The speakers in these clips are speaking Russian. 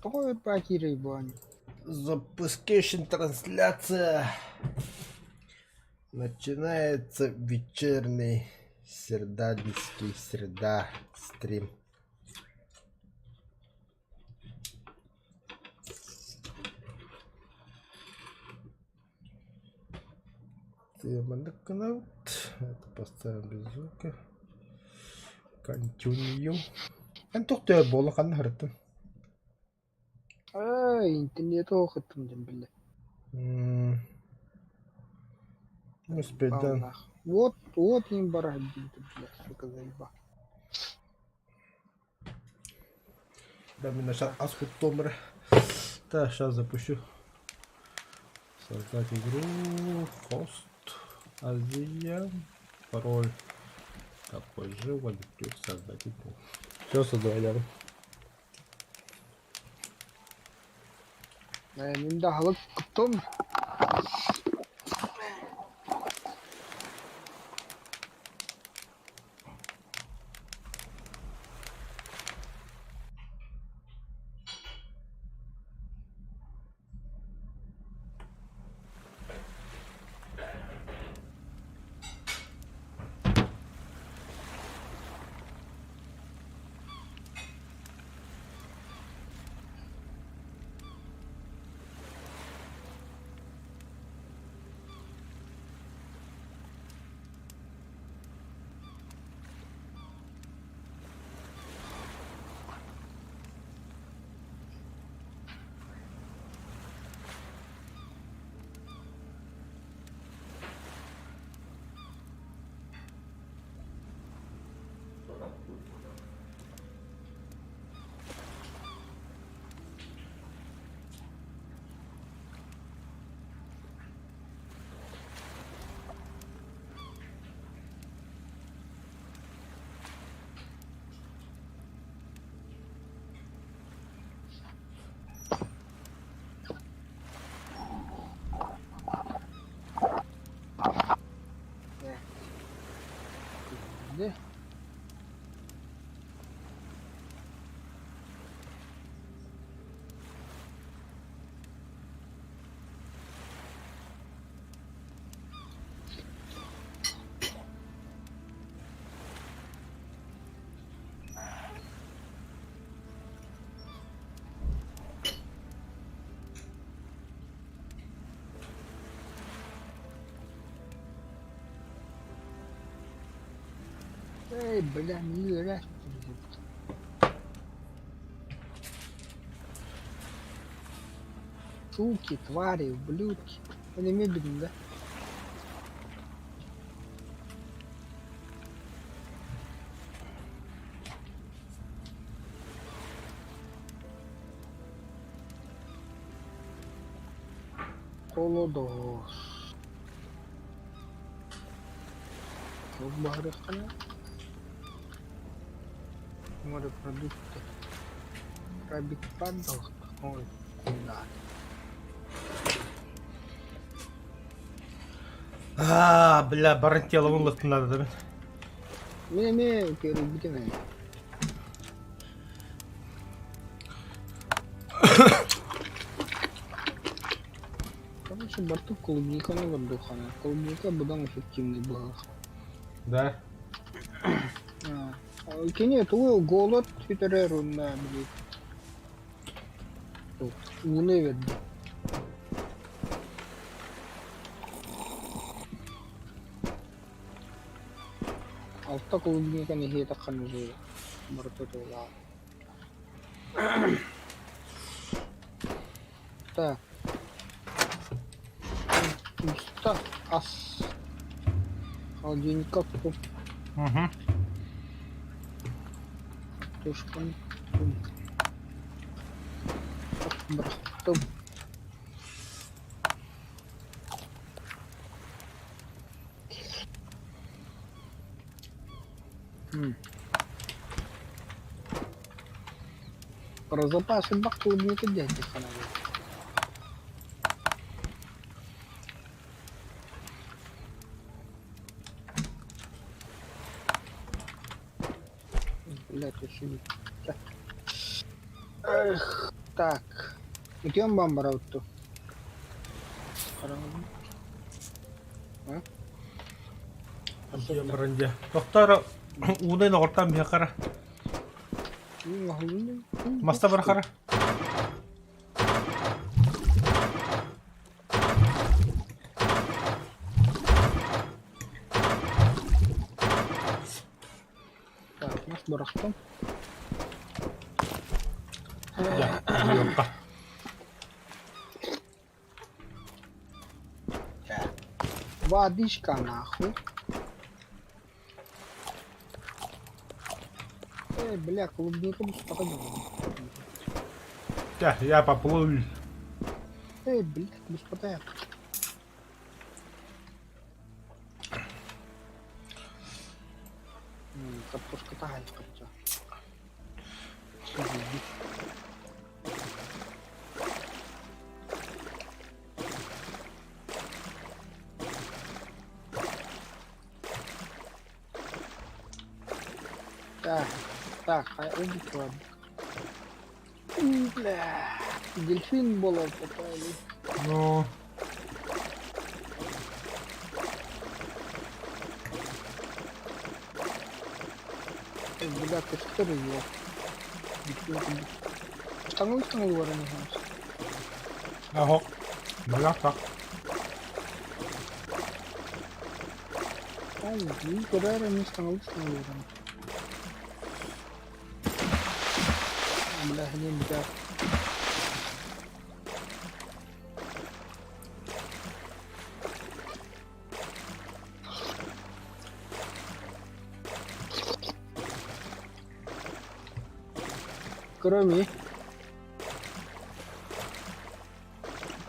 Такой потери бань. Запускающая трансляция. Начинается вечерний сердадский среда стрим. Это поставим без звука. Continue. Антохтер бола хан хартын. Интернет оқыттым дем біле. Успедан. Вот им барах дейді, бля, сука, заеба. Да, меня сейчас аскутомер. Так, сейчас запущу. Создать игру. Хост. Азия. Пароль. Такой же. Валюту. Создать игру. Все создали. Мен да халық күттім. Ne? Эй, бля, не раз. Суки, твари, ублюдки. Они медленны, да? Колодос. Барыхана. Морепродукты. Крабик падал. Ой, куда? Бля, барантела вылазка надо, да? Не, первый битиной. Короче, борту клубника на воздухана. Клубника будем эффективный был. Да. Кене туы голод твиттереру на блин. Уны ведь. Алта клубника не хета ханжи. Борту тула. Так. Пусто. Ас. Холодильник куп. Угу. Тушкан. Брахтом. Про запасы бак клубника дядя ханали. Блять, еще не. Эх. Так. Идем бамбара вот тут. Баранжа. Доктор уудын огортан бия кара. Маста бар кара. Так, наш барахтан. Я, йокка. Водичка нахуй. Бля, клубника бы спокойно. Я поплыл. Блядь, господа. Картошка-то гайка. Так, убить ладно. Бля, дельфин болот попали. Ну, Бля, ты что ревел? Штангу говорю, не знаю. ага. Малака. Не куда не штангу говорю. Бля, не бля. Кроме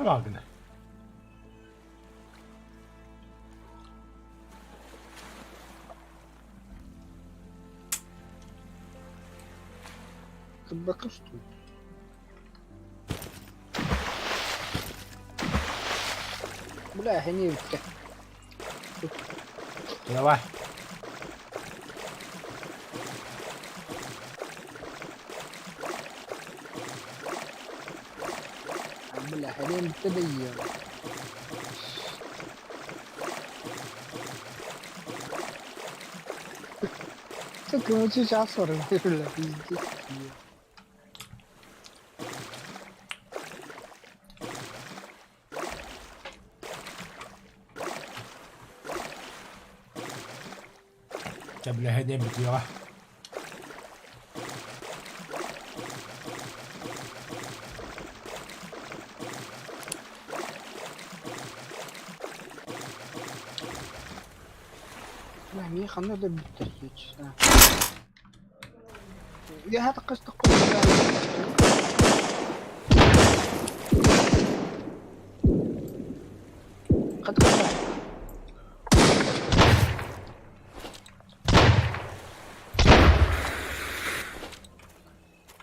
Ладно. собака что ли? Бля, гневится. Давай. Бля, гневится да ел. Так, ну сейчас 40, бля, пиздец. Я, бля, хедем битига. لا مي خلنا نضرب بالتسويتش يا هذا قصد تقول قد قطع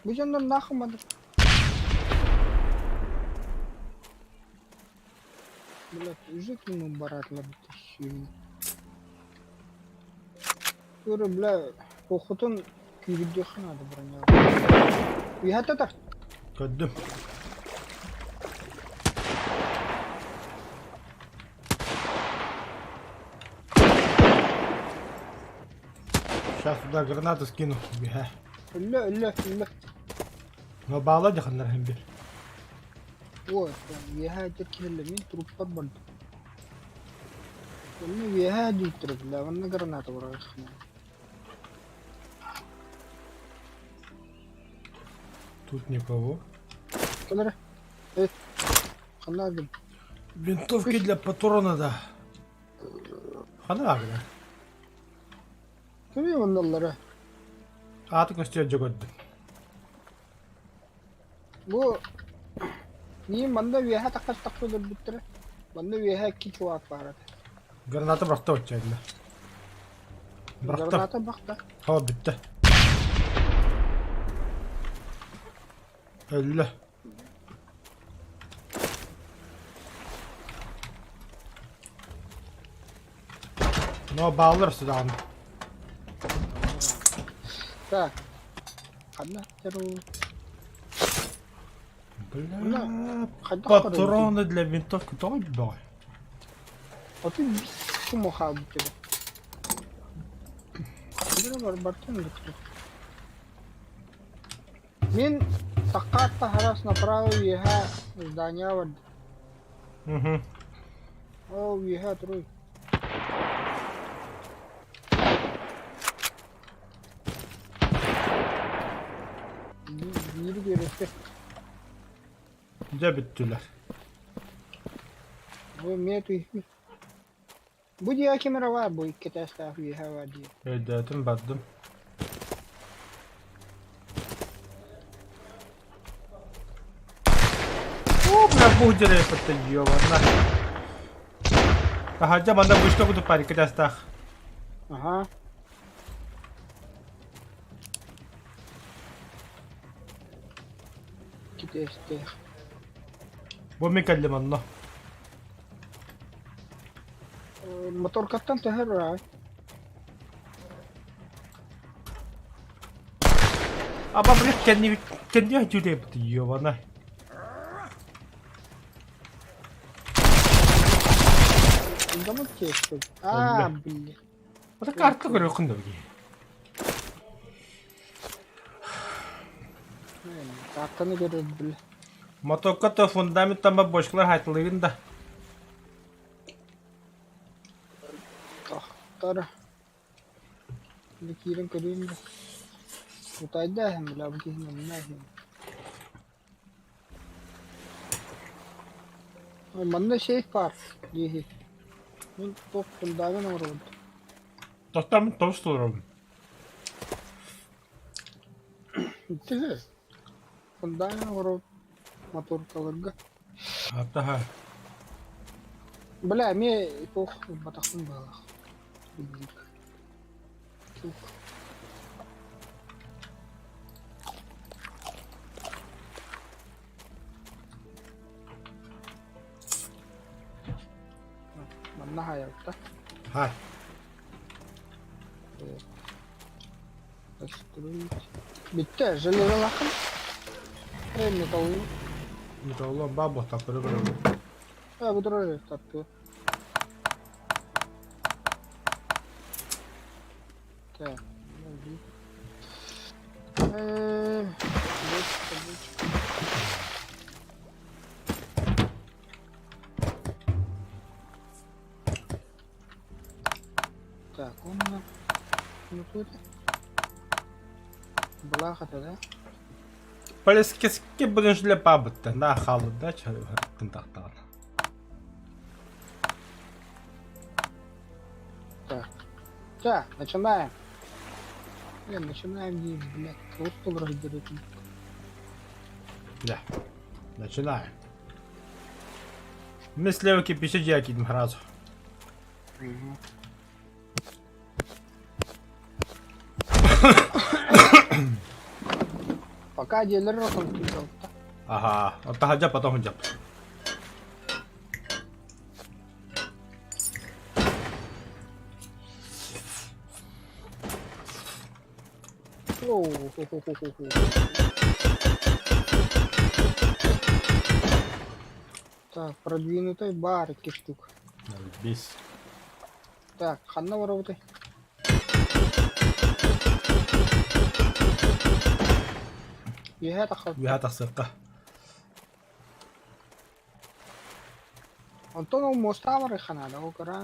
بيجينا ناخذ ما بلا جيت المباراة لعبت الشيء Dur bile kokutun video kanadı buraya. Bir hatta tak. Gördüm. Сейчас туда гранату скину. Illa. Но bağlayacak onlar hem bir. Вот, я такие элемент труп подбанд. Ну я дитер бля, вон на гранату врахну. Тут никого. Кадр. Ханагин. Винтовки для патрона, да. Ханагин. Кеми ванналары. Artık gösterici gördüm. Bu niye manda bir hata kaç takılır bitir. Manda bir hata ki çoğalt var. Granatı bıraktı o çayında. Bıraktım. Granata bak da. Hava bitti. Öldü. No bağlar silahını. Так. Одна, вторую. Бля, Хайда патроны для винтовки тоже давай. А ты сумма хаби тебе. Бля, барбартын дикти. Мен тақатта харас направо еха здания вард. Угу. О, еха трой. Yürü görüşte. Где биттүлер? Bu metu. Bu diye kamera var bu iki tane еха var diye. Эйдетим бардым. О, бля, будеры это ёбана. Тахаджа банда бушто кутуп пари кетастах. Ага. Kiteste. Бу мекаллим анно. Мотор каттан тахар. Аба, бля, кенни жюле бит ёбана. Bunda mı kestin? Aa, bildi. Это карта көрөк кындырги. Kartını görürdü bile. Мотокото фундаменттан ба бошкалар хайтылыгын да. Tahtar. Bir kirin kırayım da. Utayda hem bile bu kirin ne hem. Manda şey var. Diye. Ben top fundamент orada. Тохтам товстурум. Bitti. Fundamент orada. Motor kalırga. Атаха. Бля, мне пох батахын балах. Чук. Manna hayatta. Хай. Построить. Bitti. Железо bakın. Металл. Металлом бабу так көрөк. Bu duruyor tatlı. Так. Так, он ну тут. Блахата, да? Полискеске бүгүн жиле бабытты. На халыда чарыгын тактаган. Так. Так, начинаем. Начинаем, блядь, просто разберет. Да. Начинаем. Мы сливки пишите якидим сразу. Пока дилер ротом писал. Ага. Оттахаджа потом худжап. Так, продвинутый барки штук. Бес. Так, ханна вороватый. Я тахал. Я тахсырка. Антон моста var ханада, o кара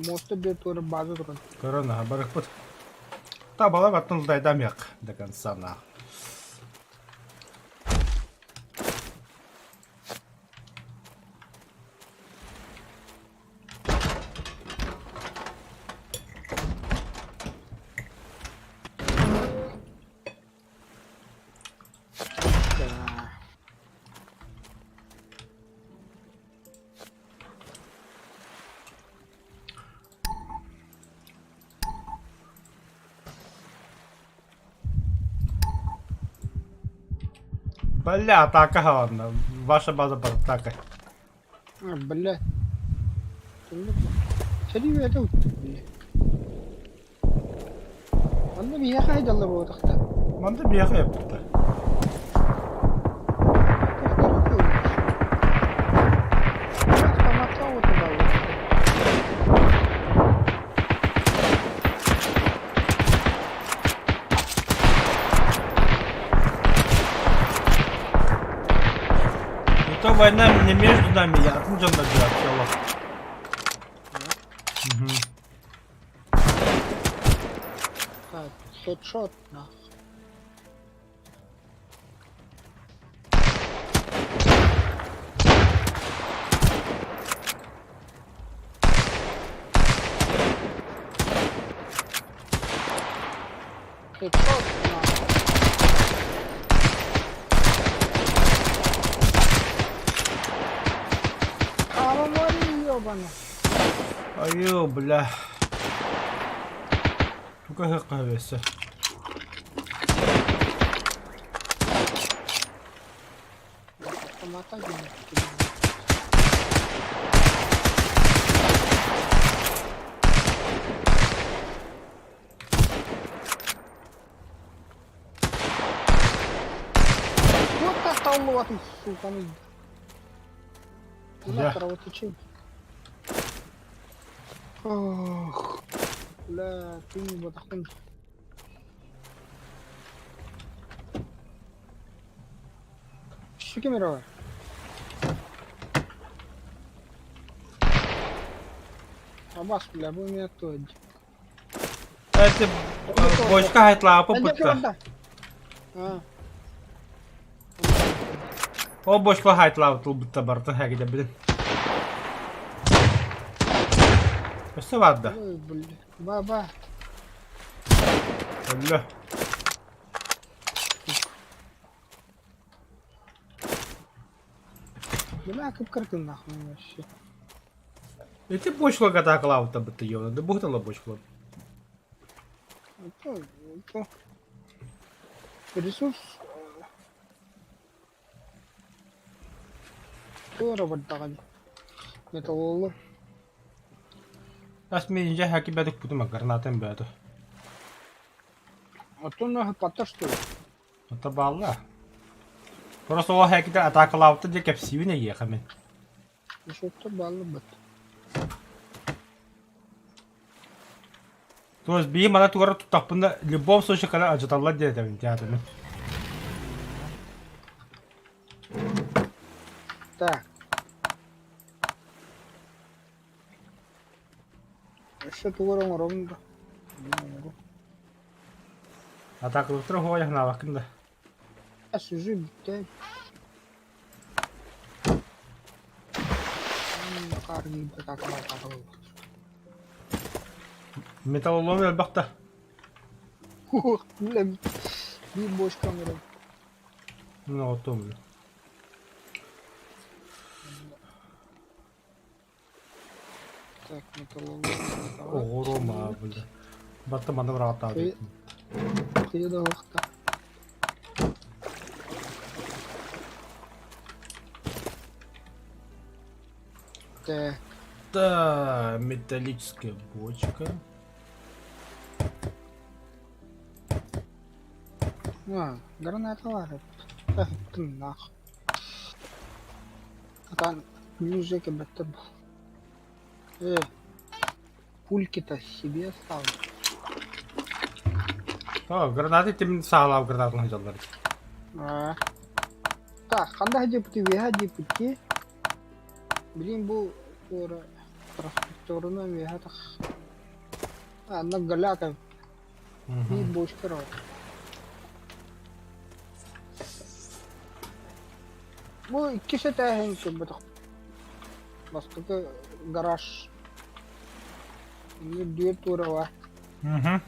моста bir tur bazı durun. Корона барык бут. Та бала баттын дайдам як до конца на. Бля, атака ладно. Ваша база под атакой. Блядь. Сери это вот. Анда bir yaka jallar bu takta. Манда бияка yaptı. Это война не между нами, я отмечен на дело. Угу. Так, хедшот, нахуй. Хедшот, нахуй. Мори, ёбана. Аю, бля. Тука хакавеса. Автомата не. Вот так таллатый, сука, ну. Да. Нахер, вот и чем? Ох, бля, ты не батахон. Şu kamera var. Абас, бля, вы меня то. Это бочка хайтла попытка. А. О бочка хайтла тут барта хагида блин. Что вадда? Ой, бля. Баба. Бля. Бля, как картин нахуй вообще. И ты бочку гата клаута бытыёна, да бухтала бочку. Это ресурс. Тоже вот так. Это лоло. Нас мен же хаки бәдік бұтыма гранатен бәді. А то нахуй пата что ли? Это балла. Просто ол хаки да атакалауты де кәпсивіне еқа мен. Что-то баллы бат. То есть бейім ана туғара тұттақпында в любом случае қана ажаталла деді мен театрмен. Так. Что-то вором ровно. Атакалықтыр ғой яғына вақында. А сюжет бітті. Қарги атакалау. Металлолом әлбақта. Ух, бля. Bir boş kamera. Ну, вот то, бля. Так, металлолом. Ого, Рома, бля. Батта маны врата. Кıyıda vakta. Так. Да, металлическая бочка. А, граната var. Ах, ты нах. Там мужик бетте. Пульки-то себе оставил. О, гранаты тем сағалау гранатын жалдар. Так, қандай депті веха депті. Блин, бұл транспортерына веха так. Ана галяка. Bir boş kır var. Bu iki şey tehen ki betul. Başka garaj. Ini dia tur var. Угу.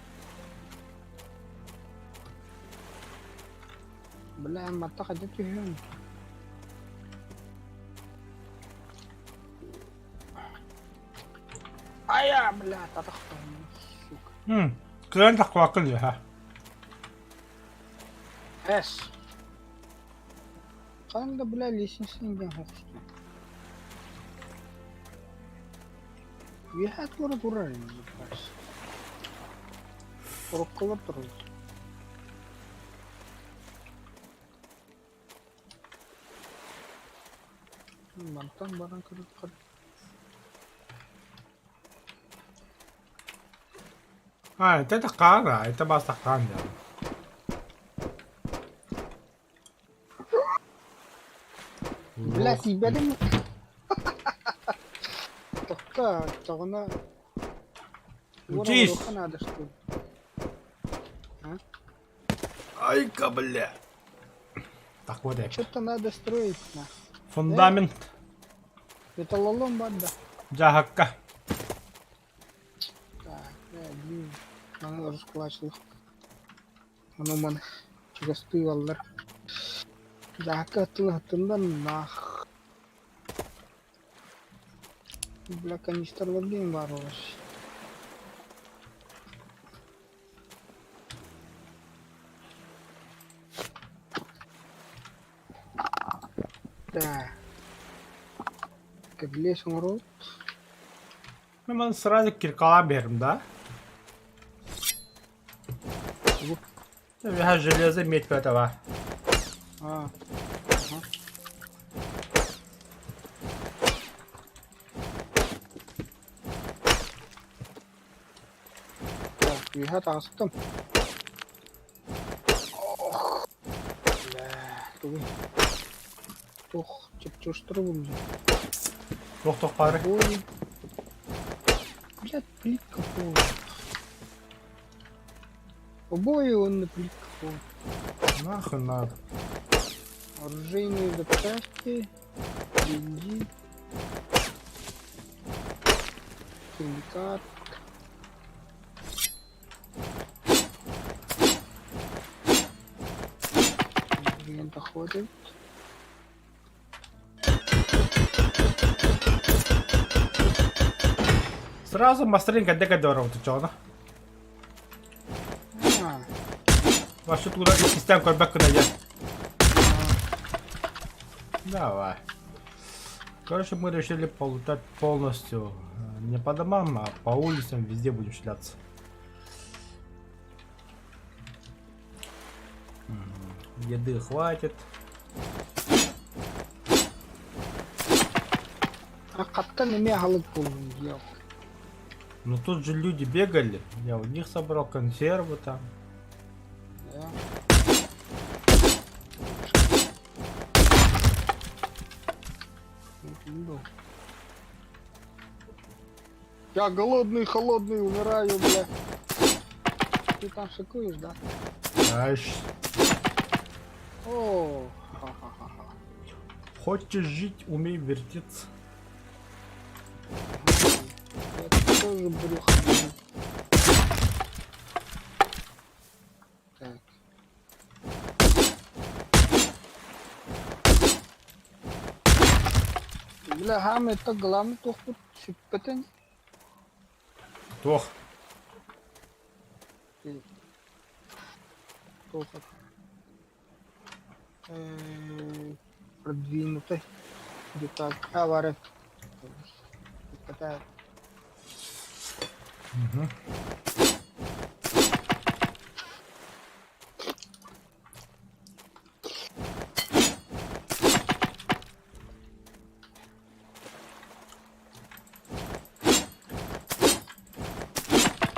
Бля, мата ходит тюрьму. Ая, бля, татахта, сука. Клиент ақуақын же, ха. Эс. Қанда, бля, лестницадан хоқсты. Вихат көрі тұрар енді, бәрс. Ұрыққылар тұрар. Мантан баран кіріп қыр. Это таққаға, это бас таққан да. Блядь, ебали. Только, тогда... Учись! Надо, что ли? Ай-ка, бля. Так вот это. Что-то надо строить, на. Фундамент. Это лолом банда. Жагакка. Так, блин. Аны ырыскылачлык. Аны мана. Чигасты балдар. Жакка атылатындан нах. Бля, канистрлар дейм бар олар. Да. Каблес умрут. Мен сразу киркала берем, да? Я железо медь этого. Ага. Так, я тастым. Ох. Бля, туй. Тух, чепчуштыру бул. Тох пары. Ой. Блядь, плитка полная. Обои он на плитка полная. Нахуй надо. Оружейные запчасти, бензин, химикат. Клиент ходит. Сразу мастеринка декадоров, ты чё, да? А, Вашу туда и систем корбек найдет. Давай. Короче, мы решили полутать полностью. Не по домам, а по улицам, везде будем шляться. Еды хватит. а катка неме халык болдум, диял. Но тут же люди бегали. Я у них собрал консервы там. Да. Я голодный, холодный, умираю, бля. Ты там шикуешь, да? Аж. О, ха-ха-ха-ха. Хочешь жить, умей вертеться. Я тоже брюхо буду. Так. Бля, хам это главный тухпут шиппетен. Тох. Тухот. Продвинутый. Где-то аварет. Такая. Угу.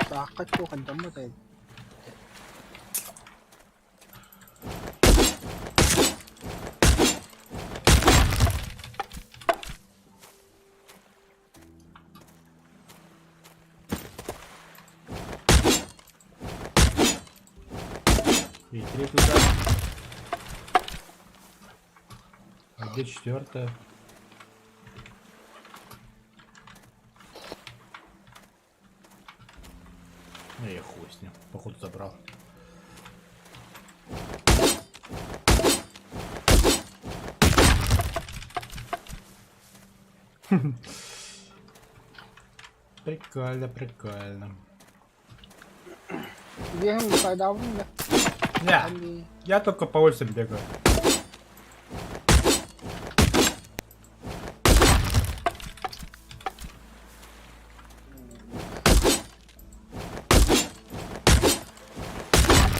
Sakit ko kanda mo tayo. И третий удар. А где четвертая? Я хуй с ним. Походу забрал. Прикольно, прикольно. Hindi yung side out na. Я только по улицам бегаю.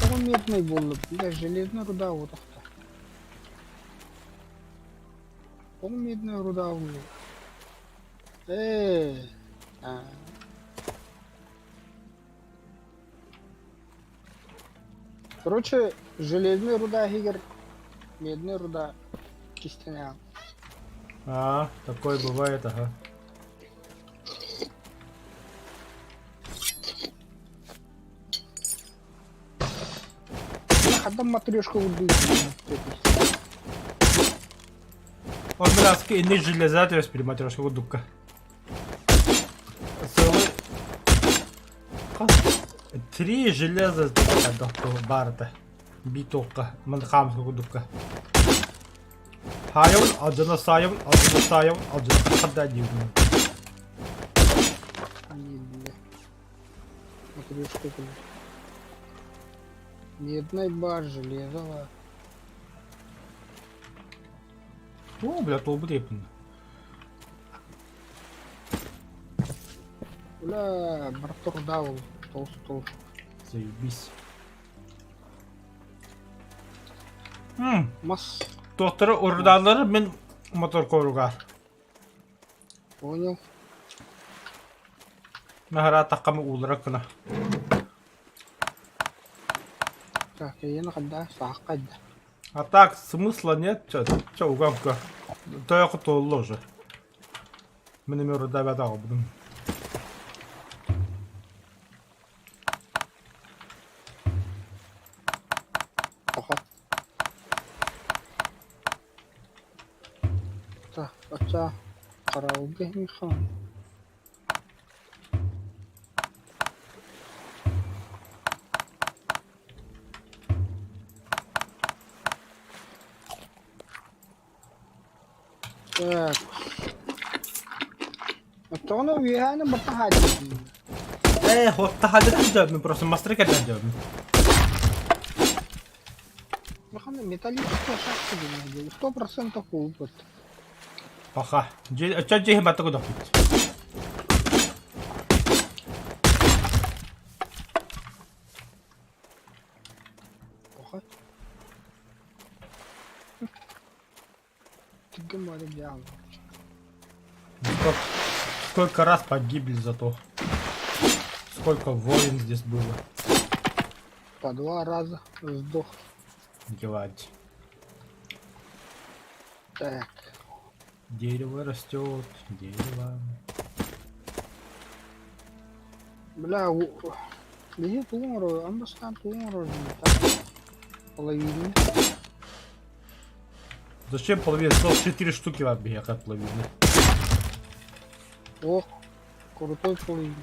Ako медный был, бля, железная руда вот так. Ako медная руда был. А. Короче, железная руда, Игорь, медная руда, кистеня. А, такое бывает, ага. Адам матрешку убил. Он раз иные железа трес перематрешка гудука. Целый. 3 железа доктор барта. Битока, манхамска гудука. Хайон, аджана сайон, аджана хададив. Они, бля. Матрешку, бля. Медная бар, железова. О, бля, то брепно. Бля, Бартур дал толстый. Заебись. Мас. Доктор урданları мен мотор коруга. Понял. Нахара такамы уларак кына. Так, я когда сахать. А так смысла нет, чё угамка. Тояқы толлы уже. Мен мөрі дәбәді бұдым. Ага. Так, отца караоке не хан. Так. А то оно вегана батагади. Вот тахады кәдәм, мен просто мастер кәдәм. Ну хан металлическая шашка где 100% опыт. Паха. Чё жеһи бата куда бит. Ага. Ты гамали взял. Сколько раз погибли за то. Сколько воин здесь было. По 2 раза сдох. Девать. Так. Дерево растет, дерево. Бля, лежит умру, он достанет умру. Так. Половина. Зачем половина? 4 штуки в обе, как половина. Ох, крутой половина.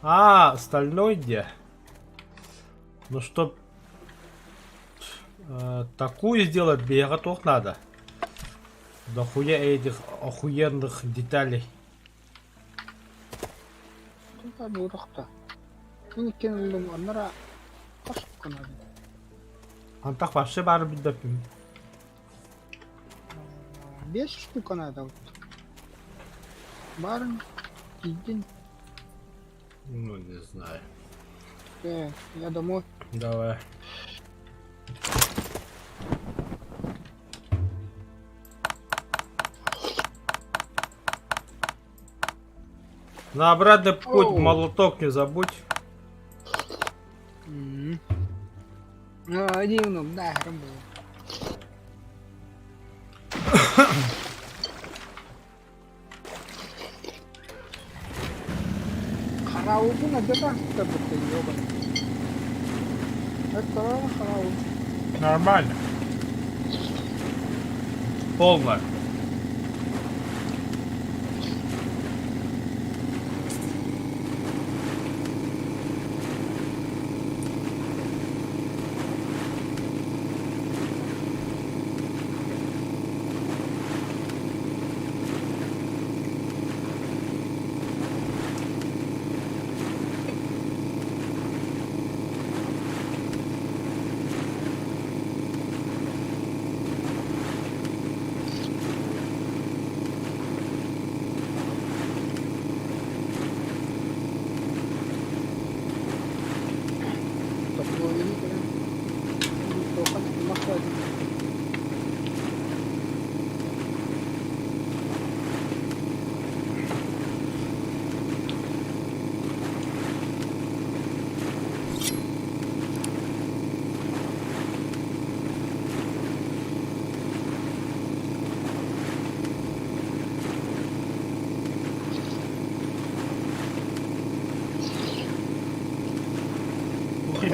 А, стальной где? Ну чтоб такую сделать, мне готов надо. Дохуя этих охуенных деталей. Тут дурак-то. Ini кинулым, анара кашып кана. Антах вообще бар бидапим. 5 штук надо. Вот. Барн, один. Ну не знаю. Я домой. Давай. На обратный путь молоток не забудь. Один, да, работал. Хараузу на где-то как-то ёбаный. Это харауз. Нормально. Полно.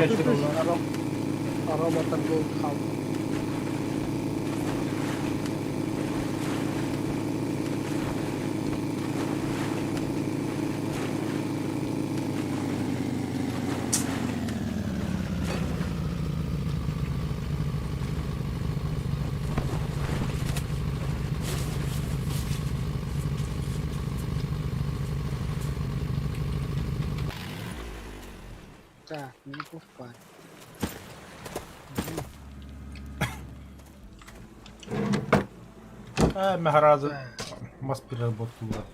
kaçırıyorlar. Araba takıldı kaldı. Так, не попали. Мегаразы мас переработку вот.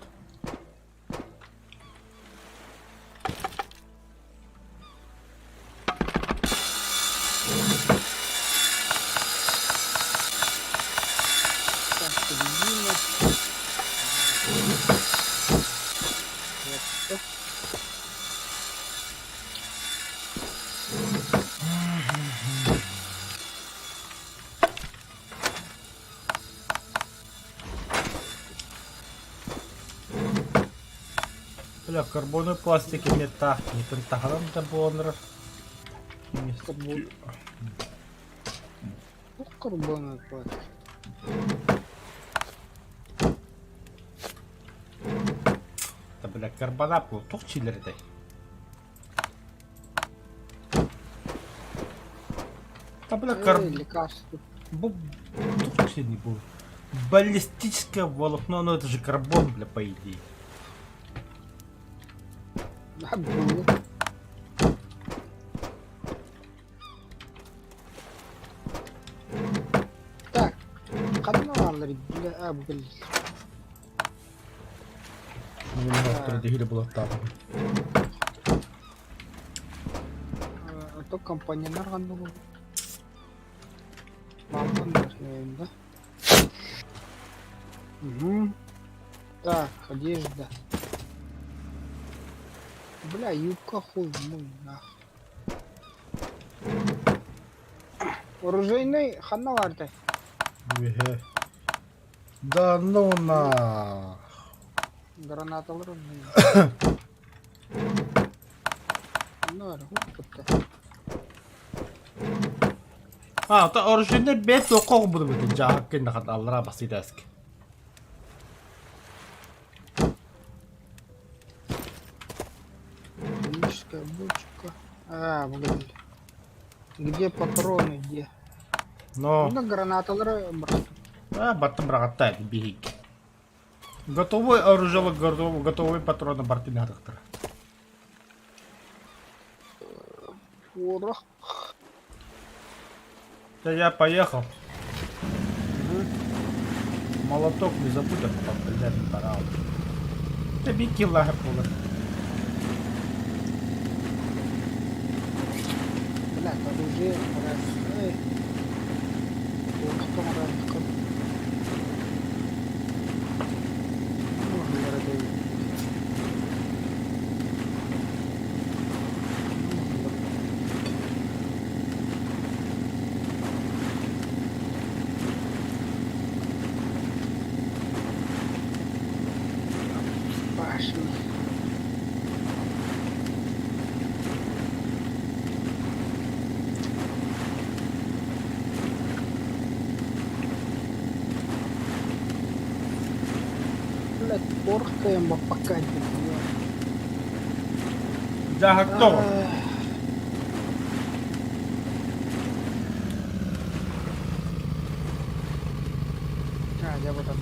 Так, середина. Вот, оп. Бля, карбоновый пластик не так, не пентаграмм да бонер. Карбон. Ух, карбоновый пластик. Да бля, карбонап был, тух чиллердей. Да бля, Лекарство. Тух чиллер не был. Баллистическое волокно, но это же карбон, бля, по идее. Да, было. Так, каналлар, бля, блин. Ну, не знаю, который дегили было там. А то компаньондар қандай болды? Мамондар, да? Угу. Так, одежда. Бля, юбка хуй мой, нахуй. Оружейный ханаларда. Да ну на. Гранаталар ойнайды. Нар, опытта. Та оружейный бет оқоқ буду бит. Жаак кенде хат аллара басида эски. Химическая бочка. А, блин. Где патроны, где? Но, Ну, гранаталар, брат. баттым брагаттай бихик. Готовый оружие, готовый патроны бартин характер. Порох. Да я поехал. Молоток не забудь, а потом блядь, не пора. Да бики лаги полы. Бля, оружие, раз. Эй. Порохом раз. Пошли. Блядь, порох-то я пока не делаю. Да, готово. Я вот оттуда.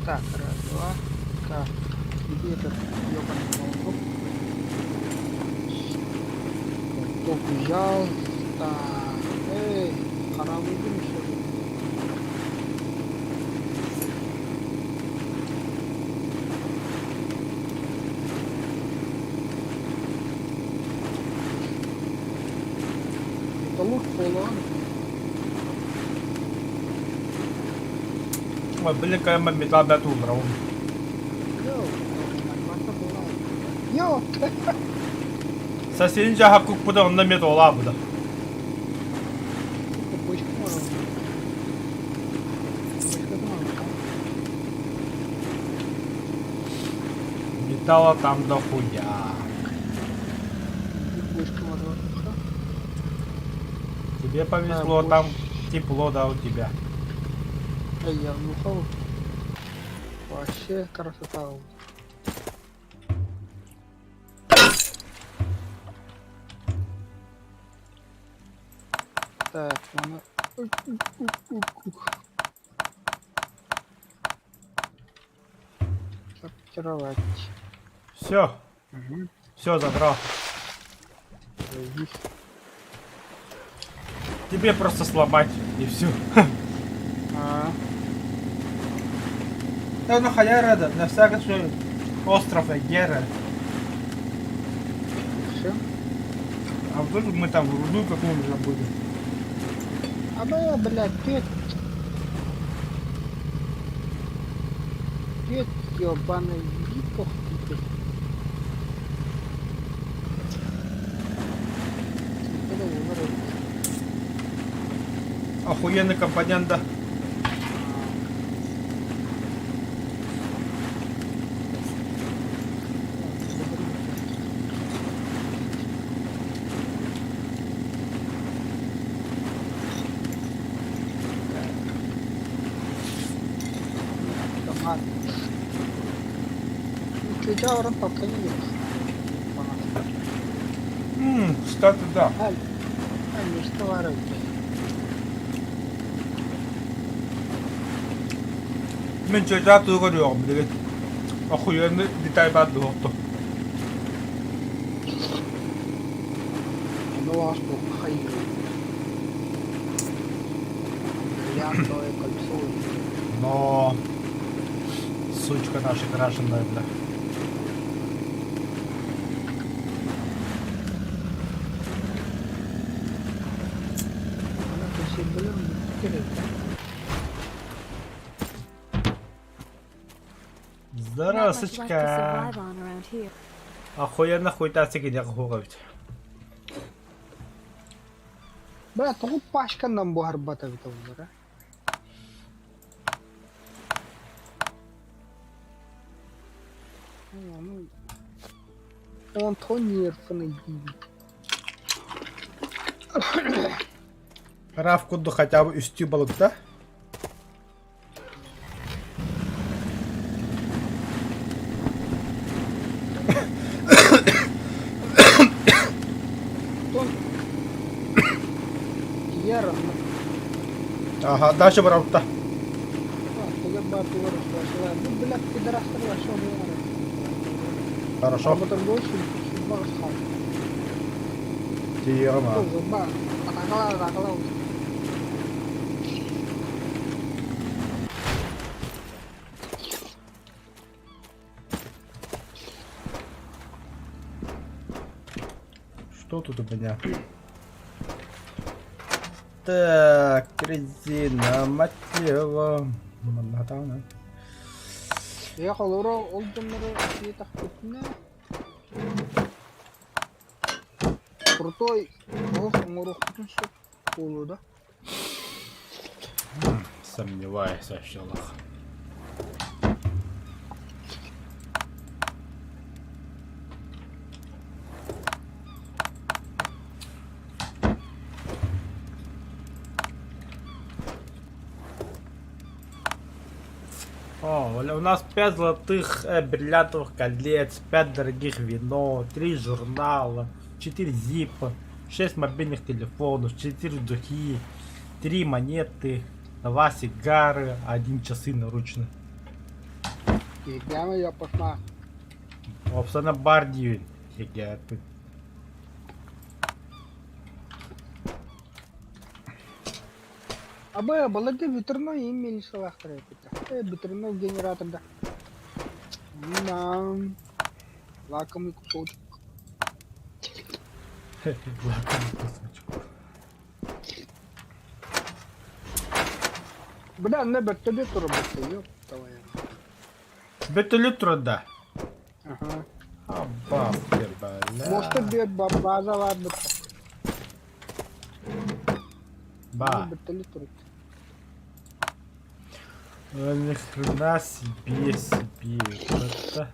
Так, раз, два. Так, где этот ёбаный молоток? Молоток взял. Так, эй, пора выйдем еще. Это лук полон. Блин, какая металл бяту брал. Йо, Соседи хакук пуда он на металл лабуда. Металла там дохуя. Тебе повезло, Да, там тепло, да, у тебя. Эй, я внухал. Вообще красота. Так, надо... Сортировать. Все, Угу. все забрал. Заебись. Тебе просто сломать и все. А, Да, ну халя рада, на всякий случай остров Эгера. все. А вдруг мы там руду какую-нибудь забудем? А бы, блядь, пет ёбаный, иди похуй ты. Теперь выбрать. Охуенный компонент, да. Автомат. Чуть orang pakai ini. Кстати, да. Они что воруют? Мен чөйдә тугыр yok, блядь. Охуенный деталь бат доқты. Ну а что, хай. Бриллиантовое кольцо. Но сучка наша крашеная, бля. Она то все блин, Здорово, Not much left to сучка. survive on around here. Охуенно хуйта сикине хугавит. Бля, тугу пашкандан бу харбата бит олар. Он то нервный гибит. Раф куду хотя бы üstü balıkta. Яром. Ага, дальше баравта. Тугу бату вырос. Ну, бля, пидорастер вашего не Хорошо. А потом больше чуть-чуть схал. Тирма. Зуба. Атакала. Что тут у меня? Так, резина, мотива. Монотона. Я холоро олдымыры так кетіне. Крутой. Ох, морохтың шып болу да. Сомневаюсь вообще, лох. О, у нас 5 золотых бриллиантовых колец, 5 дорогих вино, 3 журнала, 4 зипа, 6 мобильных телефонов, 4 духи, 3 монеты, 2 сигары, 1 часы наручные. Егемі yapışma. Опсана бар дейін. Егерпін. Абы, балады ветерной имели салахтыры піті. Ветерной генераторда. Нам. Лакомый кусочек. Лакомый кусочек. Бля, не бәттөбе тұры бәтті, ёп, давай. Бетелі тұрда. Ага. Абафер, бля. Может, бе база var бітті. Ба. Бәттілі тұры. Ни хрена себе. Это...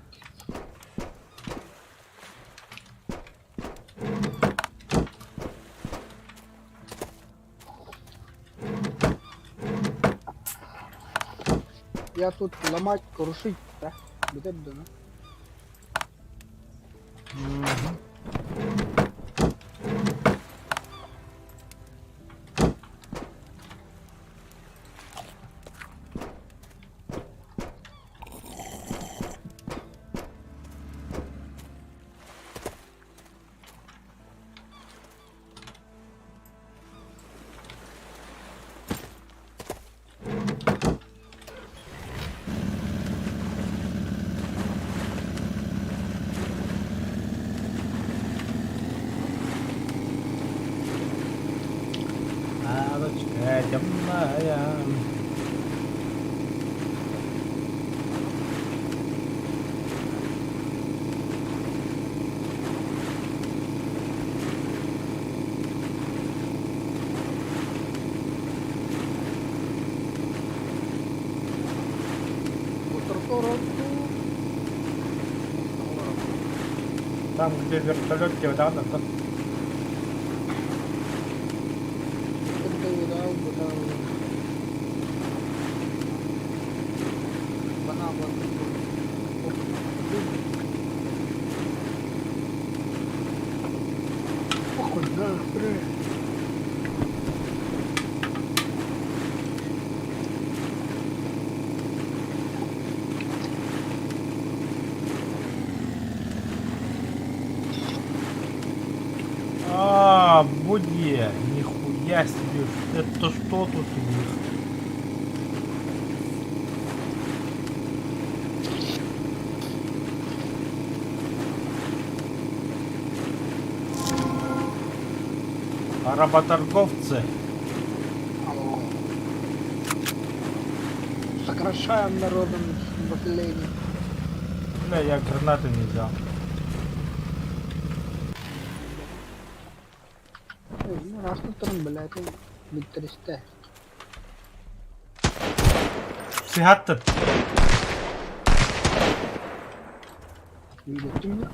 Я тут ломать, крушить, да? Бітер дана. Мгм. Алочка темная. Там, где вертолет тебе, да, надо? Будье, нихуя себе, это что тут у них? Работорговцы. Сокращаем народом баталейни. Бля, я гранаты не взял. Ну, раз на втором, блядь, биттеристе. Сигаттır. Видите меня?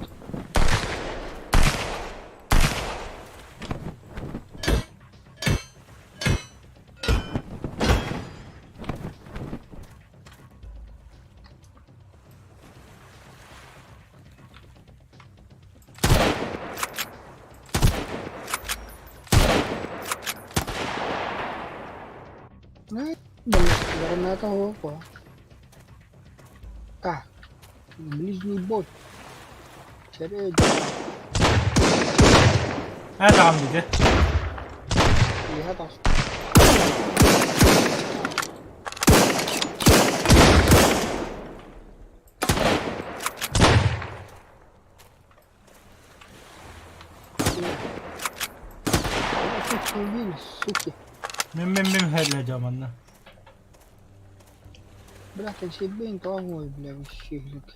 Ну, блядь, граната опа. Так, ближний бой. Чередь. Nerede Hamdi? Я там. Убили, суки. Мим hellayacağım anne. Блядь, он себе бейн головой, бля, выщиглик.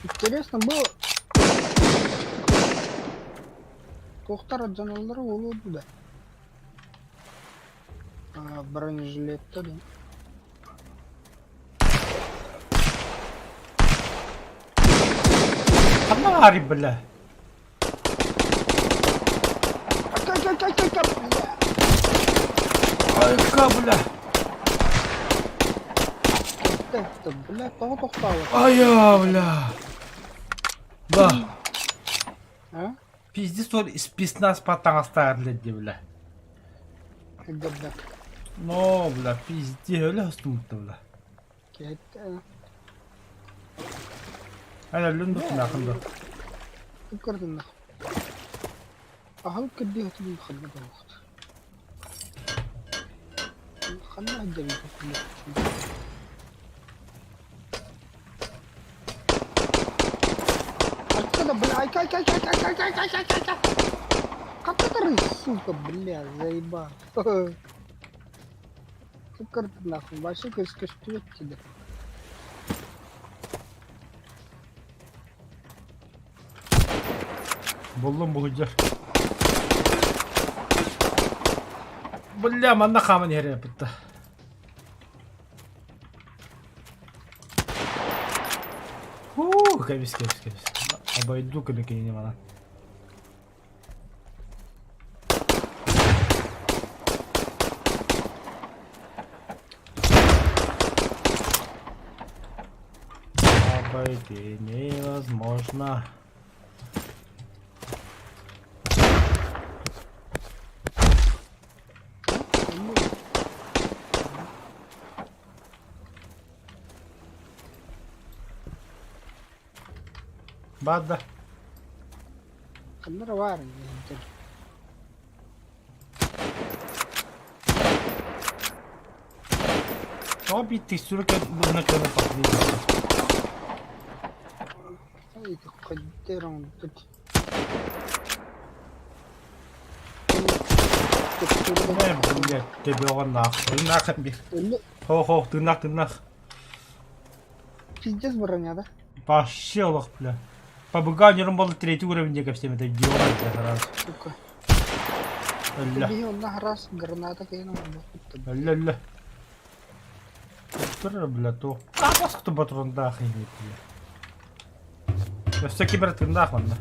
Интересно было. Тоқтар жаналары болуы да. Бронежилетті де. Хамари, бля. Айка, бля. Бля, кого тоқталы? Ая, бля. Да. А? Пиздец, он спецназ потом оставили, бля. Где-то. Ну, бля, пиздец, öyle hastımdı, bля. Кетті. Hala lündük nakında. Көрдің нақ. Ағыл кірді өтінің қылды да уақыт. Қанна әддәбі көтілі. Откуда, бля, ай-кай-кай-кай-кай-кай-кай-кай-кай! Как это рысь, сука, бля, заебал. Ты көрді нахуй, вообще көз-көз тебе. Buldum bulacak. Bля, manda kamın yere yapıttı. Кепис. Обойду кемикини бана. Обойти невозможно. Bada. Kamera var ya. Abi tekstürü buna kadar patlıyor. Ay تقدرهم Ne блядь, тебе он нахуй. Нахуй мне. Хо, ты нах. Пиздец броня, да? Пошел, бля. По буганерам был 3 уровень, ко всем это делать раз. Сука. Ля. Тебе одна раз граната кинула. Ля. Что, бля, то? А, вас кто патрон дахи не бля. Я всякий брат нах, ладно.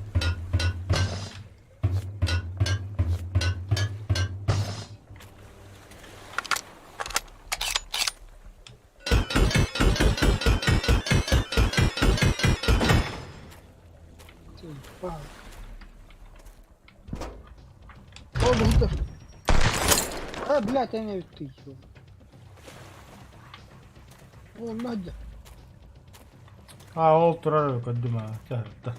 О, быстро. А, блядь, я не вижу ты чего. О, Надя. А, ол турар көддүм а. Чарта.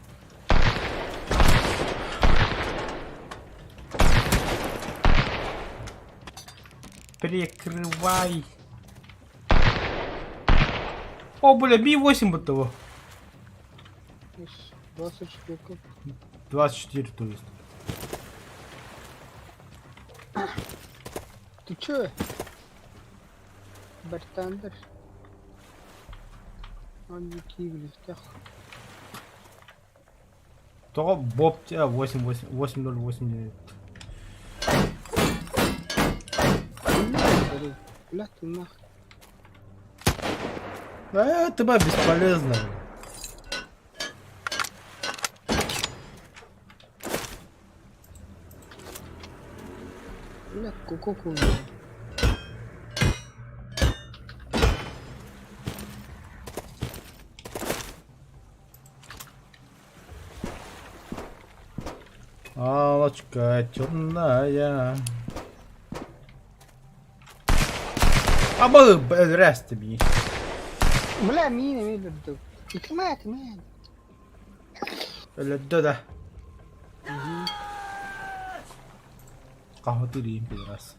Прикрывай. О, бля, Би-8 будто того. 20 штук. 24, то есть. Ты чё? Бартандер. Он не кивли в тех. То Боб тебя 808. Бля, ты нахуй. Это бы бесполезно. Бля, ку-ку-ку. Алочка темная. А мы раз тебе. Бля, мина. Итмат. Да. Кого ты рим раз.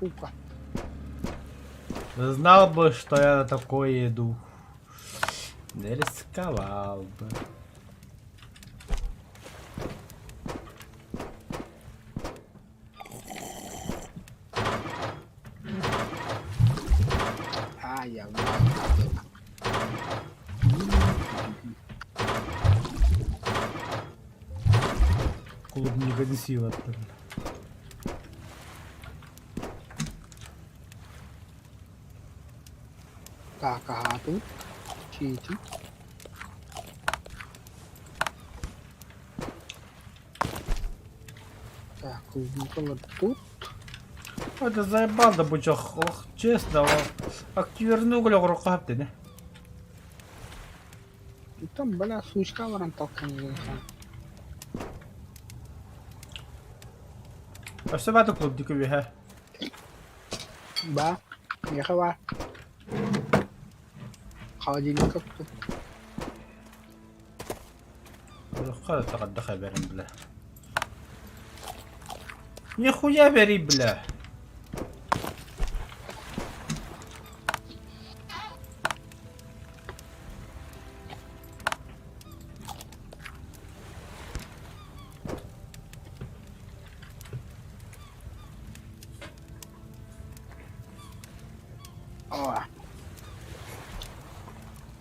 Фука. Знал бы, что я на такое иду. Не рисковал бы. А, я Клубника не сила. Так, ага, тут. Чити. Так, клубника тут. Это заебал, да будь ох, честно, активирну гулял рукав, не? И там, бля, сучка ворон толкани. А все в эту клубнику виха. Ба, ехала. Холодильник как тут. Хай тaqadda xabarim bla. Нихуя бери, бля. О.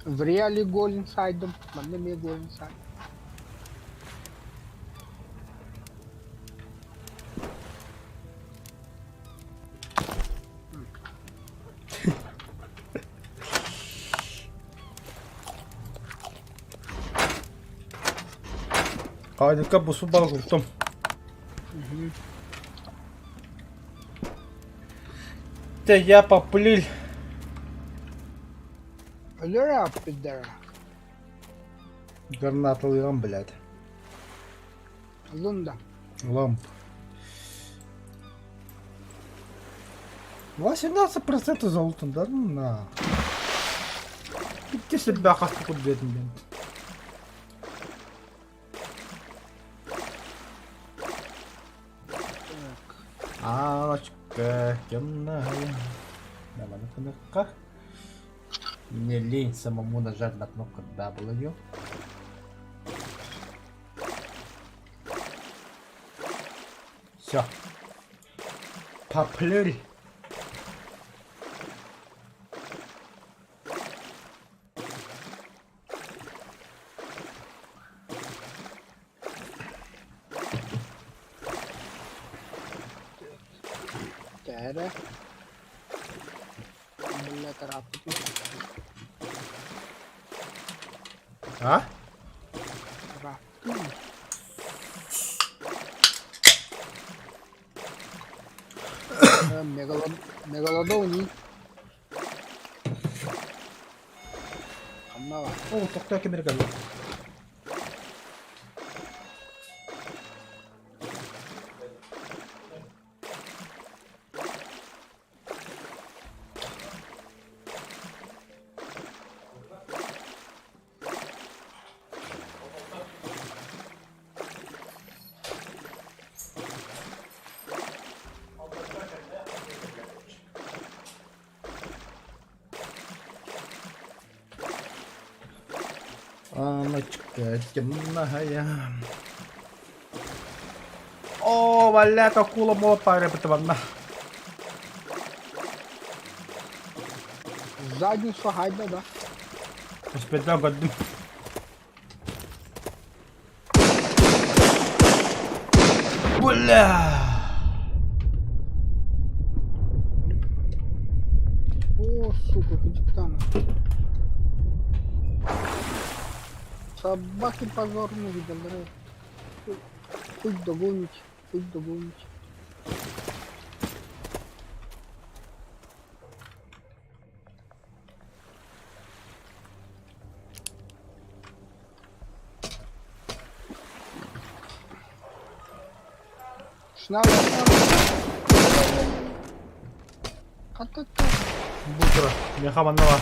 В реале гол инсайдом. Мanda мне гол инсайд. Harika bu su balık tuttum. Те я поплыл. Лера, пидора. Гранаталыгам, блядь. Лунда. Ламп. 18% золота, да ну на. Иди себя хасты кудетин, блядь. Алочка темная. Давай на кнопках. Мне лень самому нажать на кнопку W. Все. Поплыли. Тера. Бля, тарапки. А? Тарапки. Мегалодоний. Амма. О, тоқтай кемер geldi. Аночка темная. О, валяка кула мола парепетована. Задню свагайда, да? Успеда годин. Бля. О, сука, капитана. Собаки позор не видел, да? Путь догонить, путь догонить. Шнала. Ха-ха-ха. Бутра. Меха манова.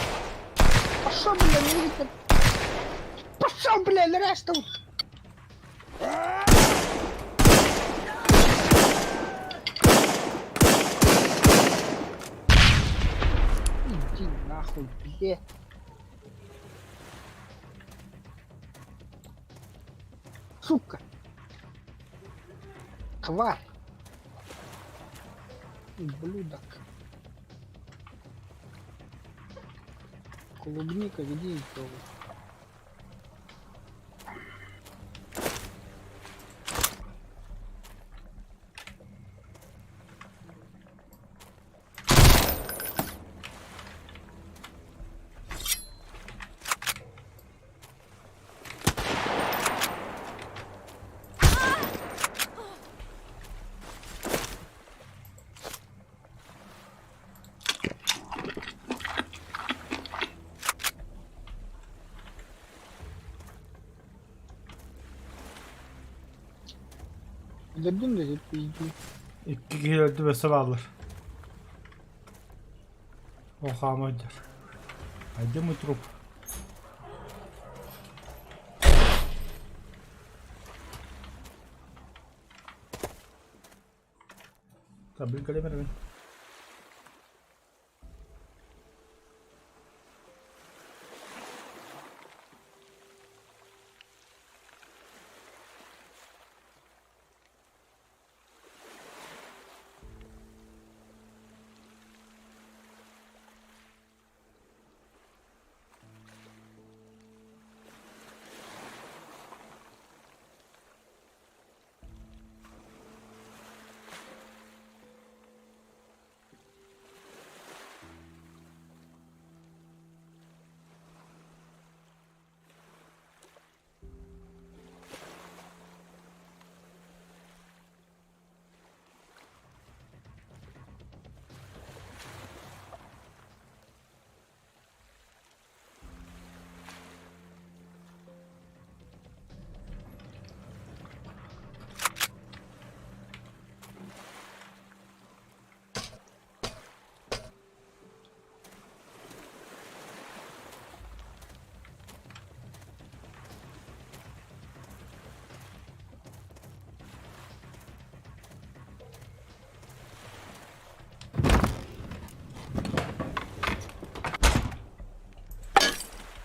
Пошел, бля, не видно. Пошел, бля, решту. Иди нахуй, бля. Сука. Тварь. Ублюдок. Клубника, где никого. Girdin de piydi. 2 kişi öldü ve sıra alır. Oha mıdır? Haydi mi trup? Tabii kalemi.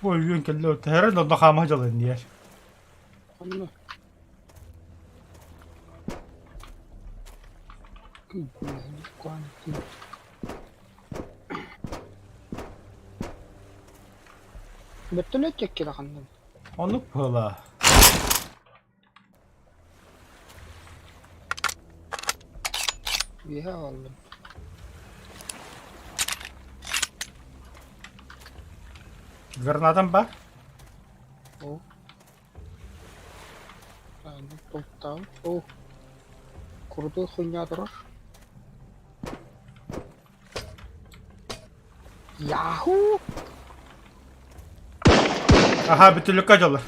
Ой, yun kallo. Taharan no nakamajalan niya. Ano? Betüne çek kandım. Onu pala. Viha aldım. Гранатам ба? О. Топтал. О. Крутой хуйня дрожь. Яху! Aha bir türlü kaçalım.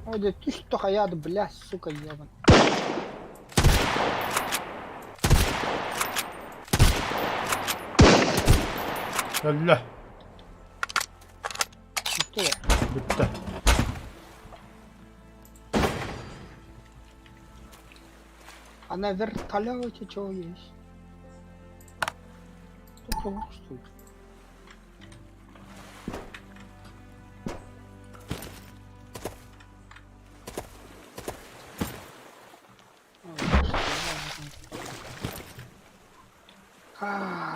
Ой, ты что хаяд, бля, сука, ебан. Allah. Что? Bitti. А на вертолете что есть? Что плохо, что ли?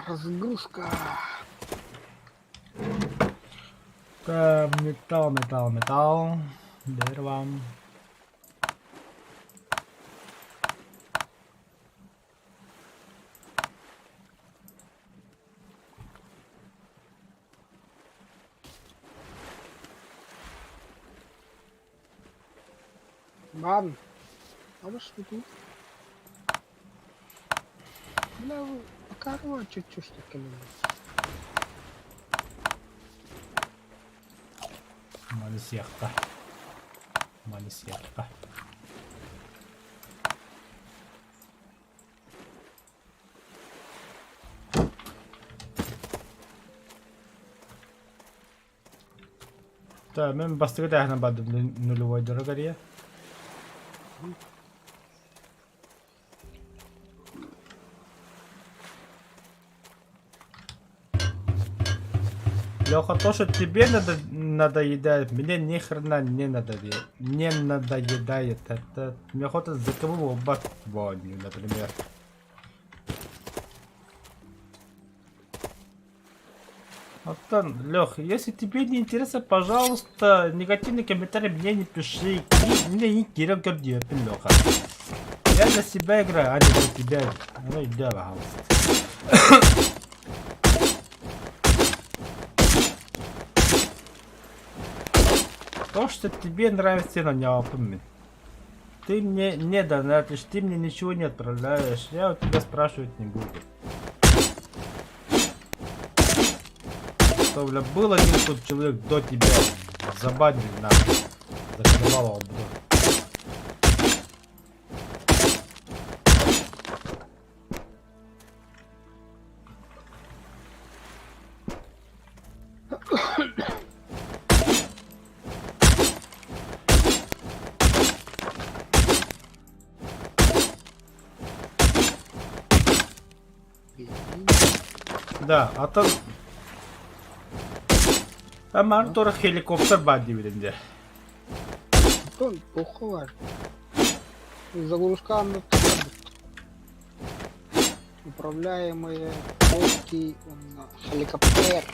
Разгрузка. Металл. Дерево. Ладно. А вы что тут? Бля, вы покороче чуть-чуть такими. Malis yakta. Malis yakta. Так, мы быстрее тягнем до нулевой дороги. Леха, то, что тебе надоедает, мне ни хрена не надоедает. Это мне охота за кого убать воню, например. Антон, Лех, если тебе не интересно, пожалуйста, негативный комментарий мне не пиши. Мне не киром гордит, Леха. Я для себя играю, а не для тебя. Ну и да, пожалуйста. То, что тебе нравится, на него помни. Ты мне не донатишь, ты мне ничего не отправляешь, я у тебя спрашивать не буду. Что, бля, был один тут человек до тебя, забанили нахуй, закрывал обзор. Да, а то... Там Артур helikopter var dividinde. Антон, плохо var. Загрузка аннотация. Управляемые лодки, хеликоптер.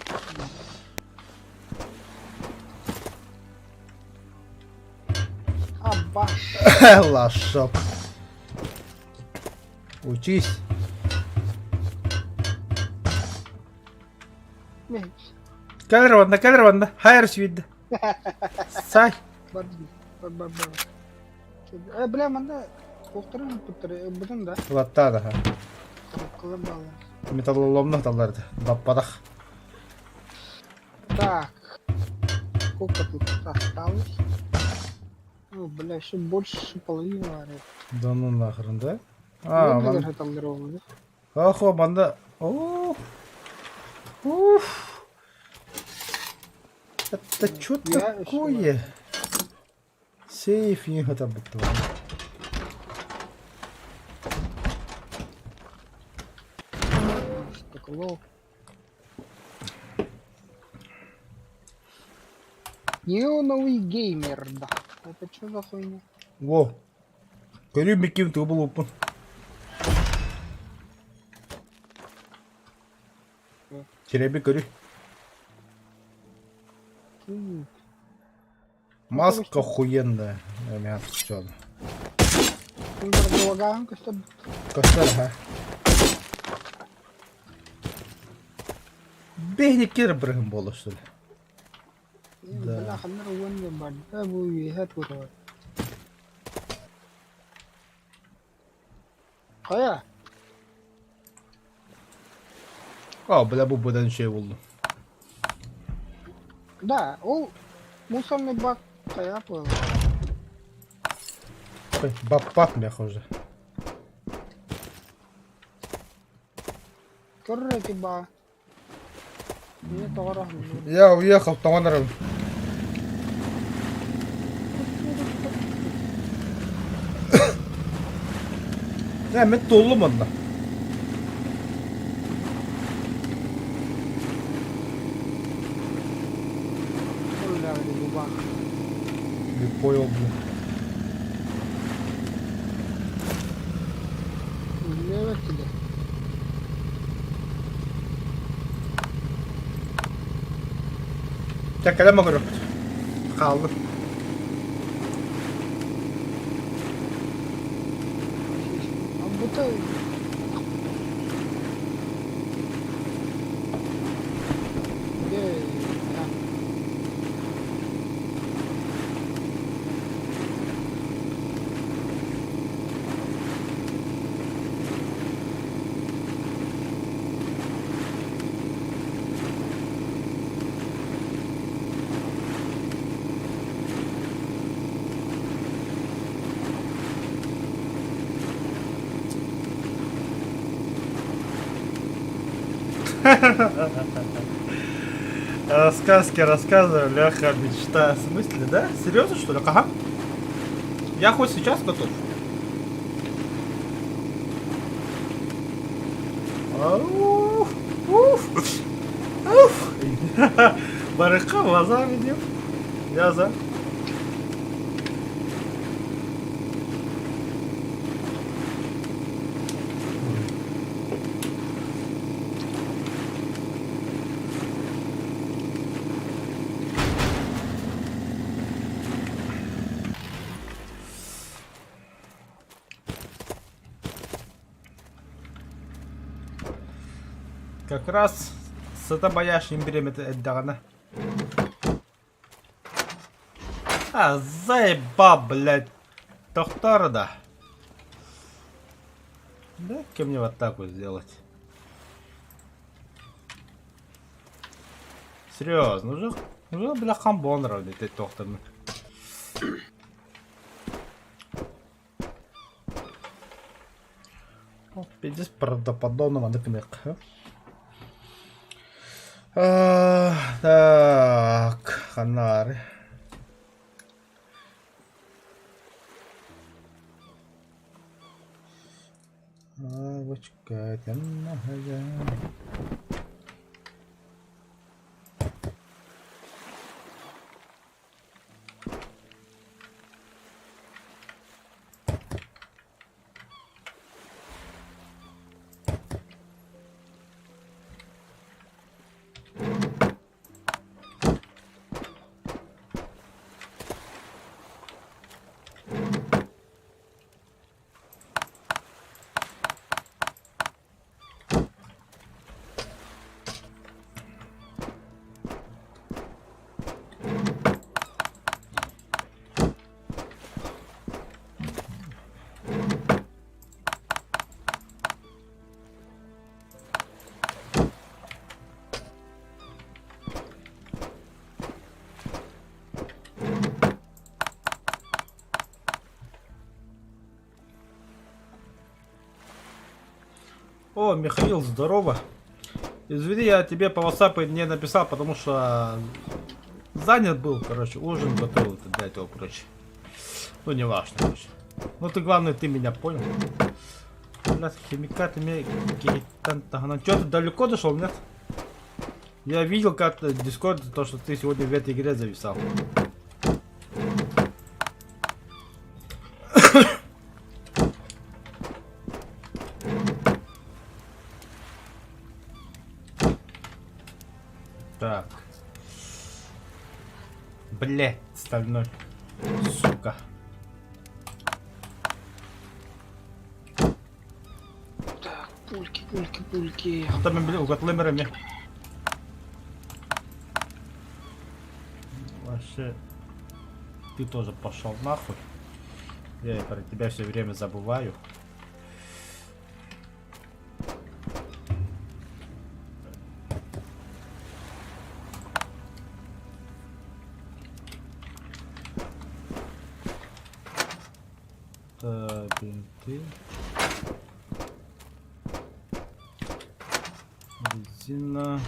Абаш. Лошок. Учись. Кадрванда, хайрс видно. Сай. Бля, манда повторим, бүтін да. Латтады, ха. Колыбалы. Металлоломных талларды. Баппадах. Так. Сколько тут осталось? О, бля, еще больше половины варит. Да ну нахрен, да? Вот ман... даже там дрова, да? Охо, манда. Уф. Это что Я такое? Сейф не это бутон. Что Hello. Неоновый геймер, да. Это что за хуйня? Во. Крюмиким ты был упан. Череби корю. Маска охуенная. Мясо что? Предлагаем, что Костер, ага. Бейни кир брахим было, что ли? Да. бляха, нормально, бада, вы это вот. Кая? А, бля, бубадан şey buldu. Да, о, мусорный бак, кая был. Бап уже. Короче, ба. Не товарах. Я уехал, товаром. Ya ben dolum onunla. Bir boy oldu. Evet dedi. Ya kalem bakıyorum. Kaldı. Bu da Сказки рассказываю, Леха, мечта. В смысле, да? Серьезно, что ли? Ага. Я хоть сейчас готов. Ауф, уф, уф. Барыха глаза видел. Я за. Как раз сатабаяшим берем это. А, заебал, блядь. Доктор, да. Дай-ка мне вот так вот сделать. Серьезно, уже бля хамбон равный ты доктор. Пиздец правдоподобного накмека. Так, ханары. Авочка, темная. О, Михаил, здорово. Извини, я тебе по WhatsApp не написал, потому что занят был, короче, ужин готовил для этого прочее. Ну, не важно, короче. Ну, ты, главное, ты меня понял. Блядь, химикатами какие-то. Чё, ты далеко дошел, нет? Я видел как-то в Дискорде то, что ты сегодня в этой игре зависал. Так. Блять, стальной. Сука. Так, пульки, пульки, пульки. Там, блин, угатлымерами. Вообще. Ты тоже пошел нахуй. Я и про тебя все время забываю. Так, бинты. Резина.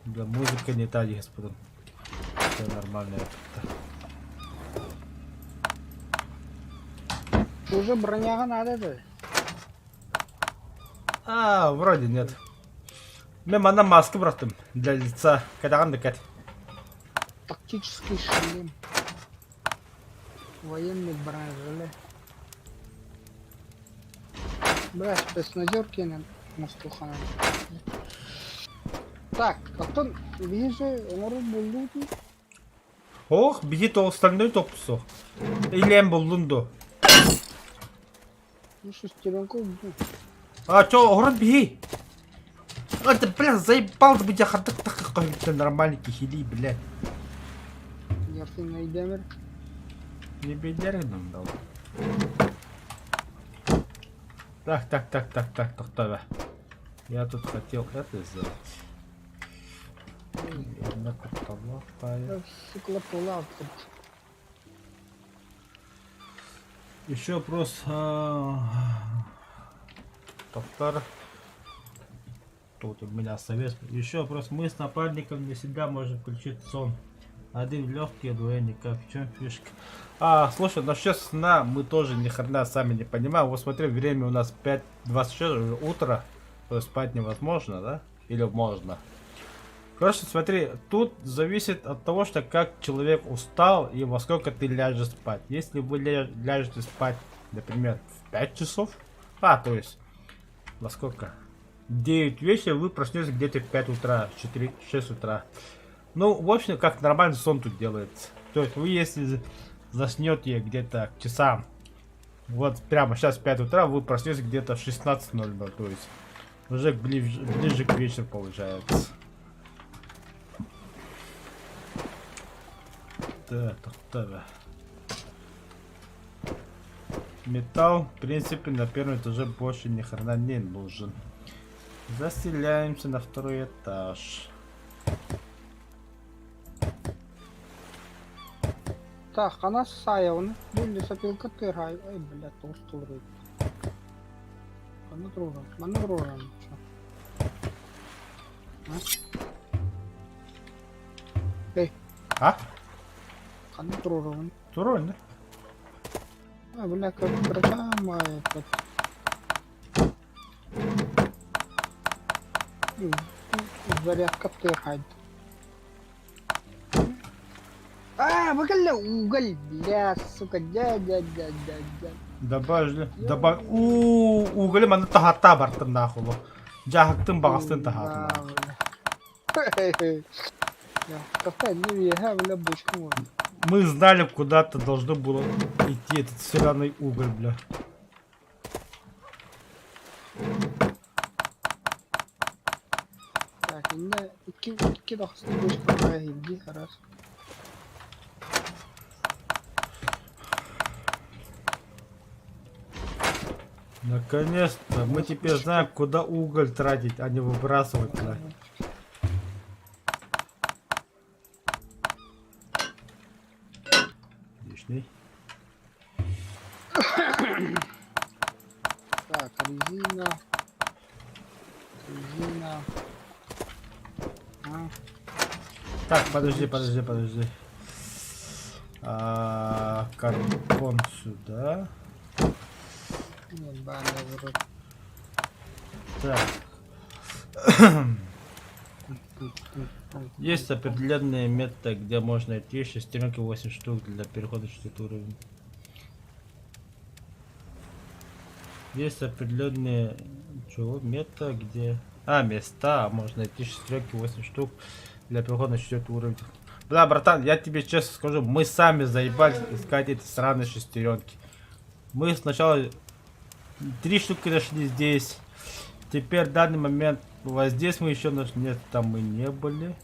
Да, музыка не та, господин. Все нормально это. Уже броняга надо да? А, вроде нет. Мен ана маска бұраттым для лица. Кадағанды кәт. Тактический шлем. Военный бронежилет. Бля, спецназерки на мастухана. Так, потом вижу, умру булуду. Ох, биги то остальной топсо. Илем болдунду. Ну, шестеренку. А, чё, город биги? А, ты, бля, заебал, ты, бля, ходок такой нормальный кихили, бля. Ярфин Айдемер. Не бедерным дал. Так, давай. Я тут хотел это сделать. Одна картофель. Стеклопола. Еще вопрос. Топтар. Тут у меня совет. Еще вопрос. Мы с напарником не всегда можем включить сон. Один легкий, двое никак. В чем фишка? А, слушай, насчет сна мы тоже ни хрена сами не понимаем. Вот смотри, время у нас 5:26 утра. То есть спать невозможно, да? Или можно? Короче, смотри, тут зависит от того, что как человек устал и во сколько ты ляжешь спать. Если вы ляжете спать, например, в 5 часов, то есть во сколько? 9 вечера, вы проснетесь где-то в 5 утра, 4-6 утра. Ну, в общем, как нормальный сон тут делается. То есть вы если заснете где-то к часам, вот прямо сейчас в 5 утра, вы проснетесь где-то в 16:00, то есть уже ближе к вечеру получается. Так. Металл, в принципе, на первом этаже больше ни хрена не нужен. Заселяемся на второй этаж. Так, она саяуны. Были сопилка тырай. Ай, блядь, толстый рыб. Маневруем. Эй, А? маневруем. Турой, да? А, бля, как программа это. Зарядка тырай. А, выголя уголь, бля, сука, дядя. Добавь. Уголем аны тахата бартым нахулу. Жахыктын багастын тахатын. Мы знали, куда-то должно было идти этот соляный уголь, бля. Так, iki dakika boşuna hildi раз. Наконец-то мы теперь знаем, куда уголь тратить, а не выбрасывать, бля. Лишний. Так, резина. Так, подожди. Карбон сюда. Ебаный в рот. Так. Есть определенные методы, где можно найти шестеренки 8 штук для перехода в 4 уровень. Есть определенные методы, где... места. Можно найти шестеренки 8 штук для перехода на 4 уровень. Бля, братан, я тебе честно скажу, мы сами заебались искать эти сраные шестеренки. Мы сначала 3 штуки нашли здесь. Теперь в данный момент, вот здесь мы еще нашли. Нет, там мы не были.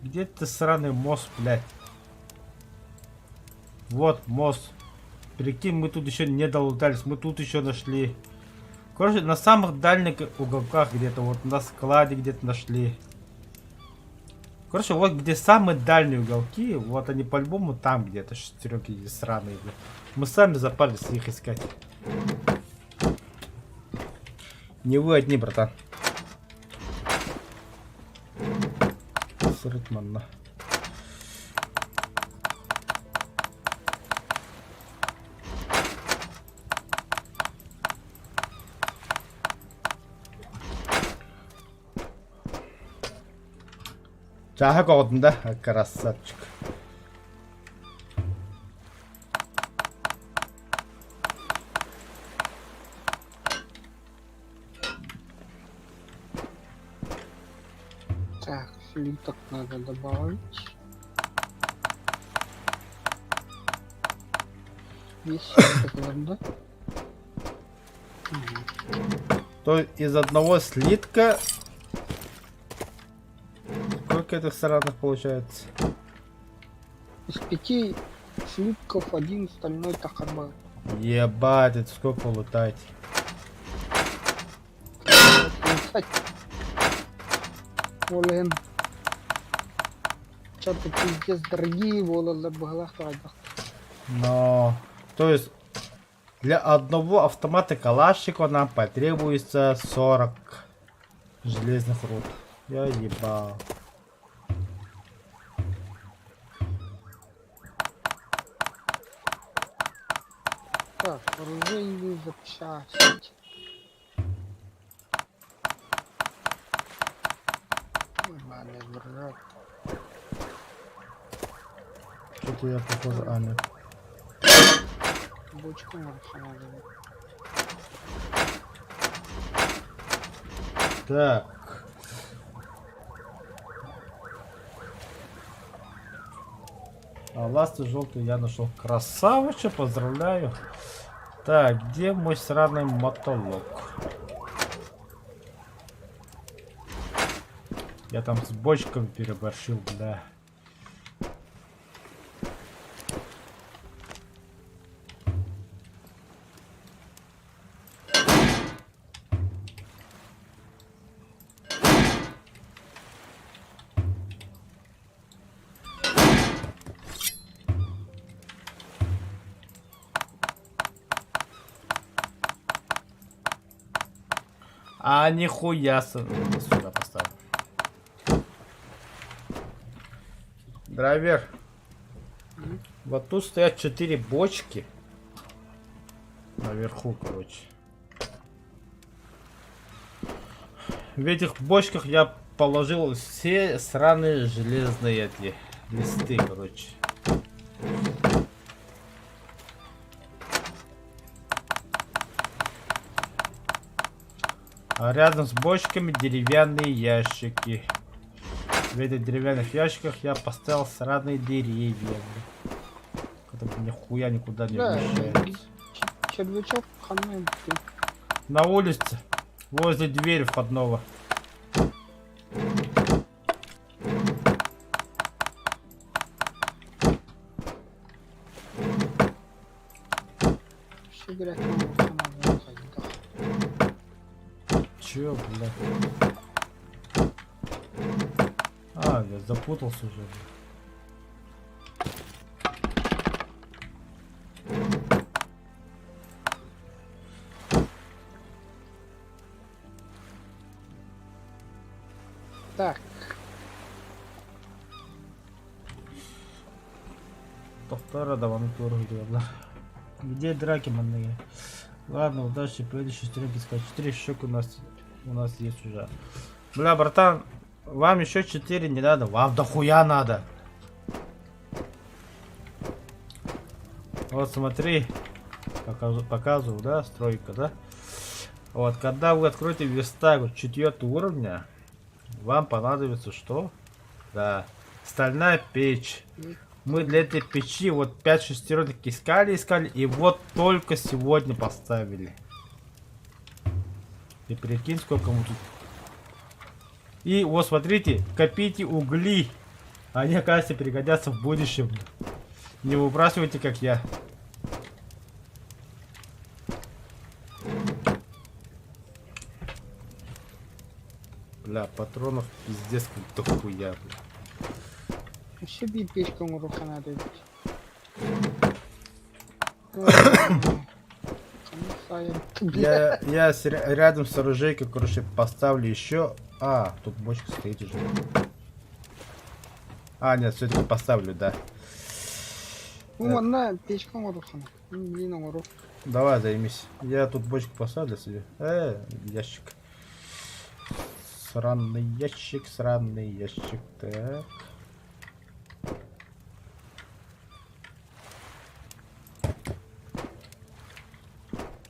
Где ты сраный мост, блядь? Вот мост. Прикинь, мы тут еще не долутались. Мы тут еще нашли. Короче, на самых дальних уголках где-то. Вот на складе где-то нашли. Короче, вот где самые дальние уголки. Вот они по-любому там где-то. Шестеренки сраные. Мы сами запались их искать. Не вы одни, братан. Срытманно. Чаха голодный, да? Красавчик. Так, слиток надо добавить. Есть да? То из одного слитка... Сколько этих саранов получается? Из 5 слитков 1 стальной тахарба. Ебать, это сколько лутать? Волен. Что-то пиздец дорогие волосы была. Но... То есть... Для одного автомата Калашникова нам потребуется 40 железных руд. Я ебал. Так, оружейные запчасти. Ебаный в рот. Что-то я похоже, нет. Бочку надо. Так. Ласты желтый я нашел. Красавча, поздравляю. Так, где мой сраный мотолог? Я там с бочками переборщил, бля. Нихуя сюда поставил. Драйвер. Вот тут стоят 4 бочки. Наверху, короче. В этих бочках я положил все сраные железные эти листы, короче. А рядом с бочками деревянные ящики. В этих деревянных ящиках я поставил сраные деревья. Это нихуя никуда не вмещается. Червячок ханой. На улице, возле двери входного. Чё, блядь? Я запутался уже. Так. Тохтара даваны тургидуалар. Где драки манные? Ладно, удачи, следующей стрелки сказать. 4 щек у нас есть уже. Бля, братан, вам еще 4 не надо, вам дохуя надо. Вот смотри, показываю, да, стройка, да? Вот, когда вы откроете верстак 4 уровня, вам понадобится что? Да, стальная печь. Мы для этой печи вот 5 шестеренок искали, и вот только сегодня поставили. И прикинь, сколько мы тут. И вот смотрите, копите угли. Они, оказывается, пригодятся в будущем. Не выбрасывайте, как я. Бля, патронов пиздец как дохуя, бля. Еще би печком руха надо бить. Я рядом с оружейкой, короче, поставлю еще. А, тут бочка стоит уже. А, нет, все-таки поставлю, да. на печком руха. Блин, рух. Давай, займись. Я тут бочку поставлю себе. Ящик. Сраный ящик, сраный ящик. Так.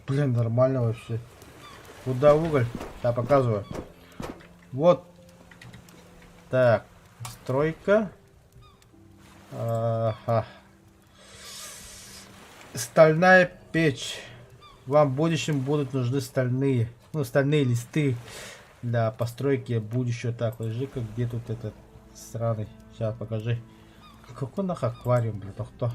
Блин, нормально вообще. Куда уголь? Я показываю. Вот. Так. Стройка. Ага. Стальная печь. Вам в будущем будут нужны стальные листы для постройки будущего. Так, подожди-ка, где тут этот сраный? Сейчас покажи. Какой нах аквариум, блин, а кто?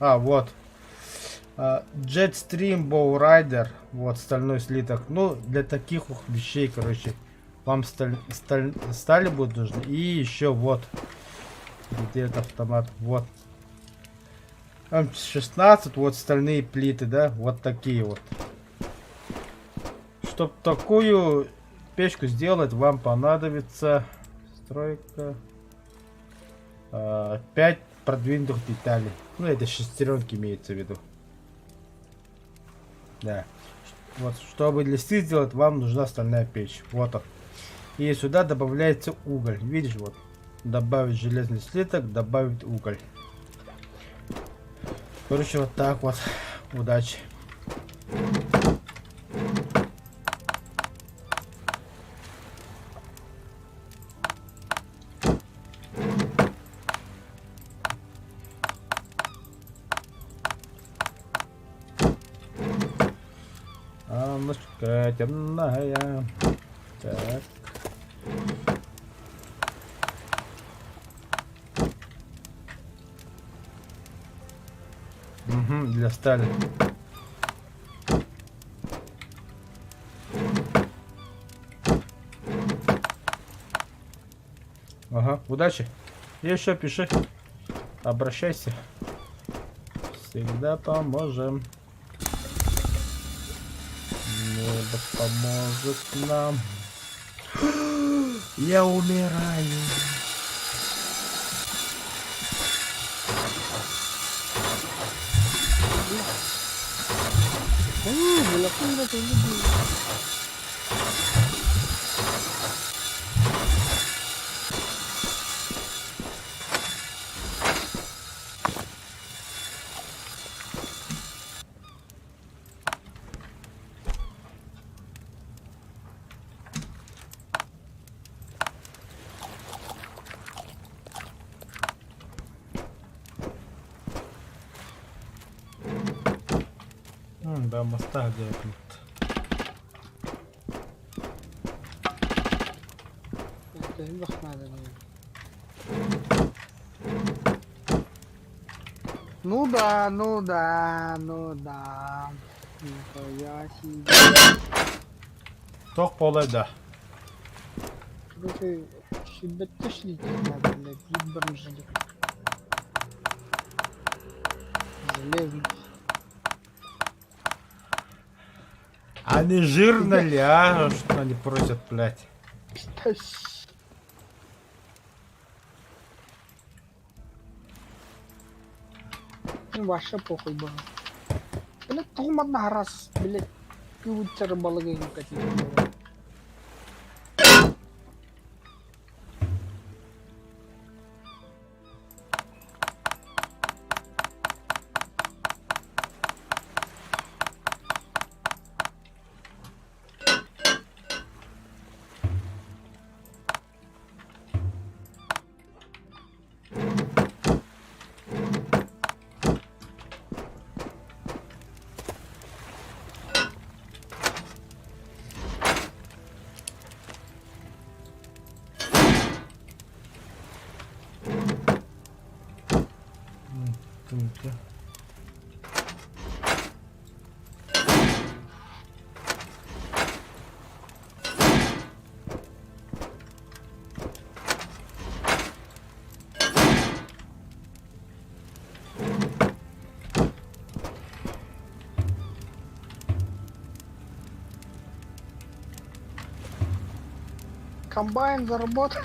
А, вот. Jetstream Bow Rider. Вот, стальной слиток. Ну, для таких вещей, короче, вам стали будут нужны. И еще вот. Где этот автомат? Вот. М16, вот стальные плиты, да? Вот такие вот. Чтоб такую печку сделать, вам понадобится стройка 5 продвинутых деталей. Ну, это шестеренки имеется в виду. Да. Вот, чтобы листы сделать, вам нужна стальная печь. Вот он. И сюда добавляется уголь. Видишь, вот. Добавить железный слиток, добавить уголь. Короче, вот так вот. Удачи. Ночка темная. Так. Угу, для стали. Ага, удачи. Еще пиши. Обращайся. Всегда поможем. Небо поможет нам. Я умираю. Да, моста делать. Ну да, ну да, ну да. Нихуя себе. Тох поле, да. Короче, шибетте шлите надо, блядь, ебаный желез. Железный. А не жирно ли, а? Что они просят, блядь? Пистась. Ну, вообще похуй было. Блять, туман на раз, блять. Пьютер балагин какие-то. Тынки. Комбайн заработал.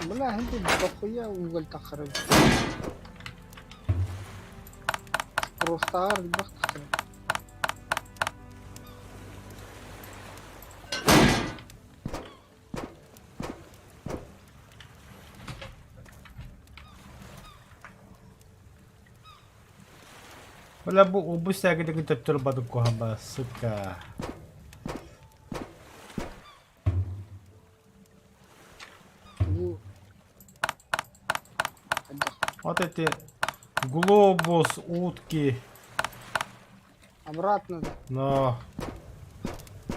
Бля, это дохуя уголь тахры. Просто арт бахтахры. Wala bu ubus ya kita kita turbado ko haba suka. Ну, Вот эти глобус, утки, обратно. но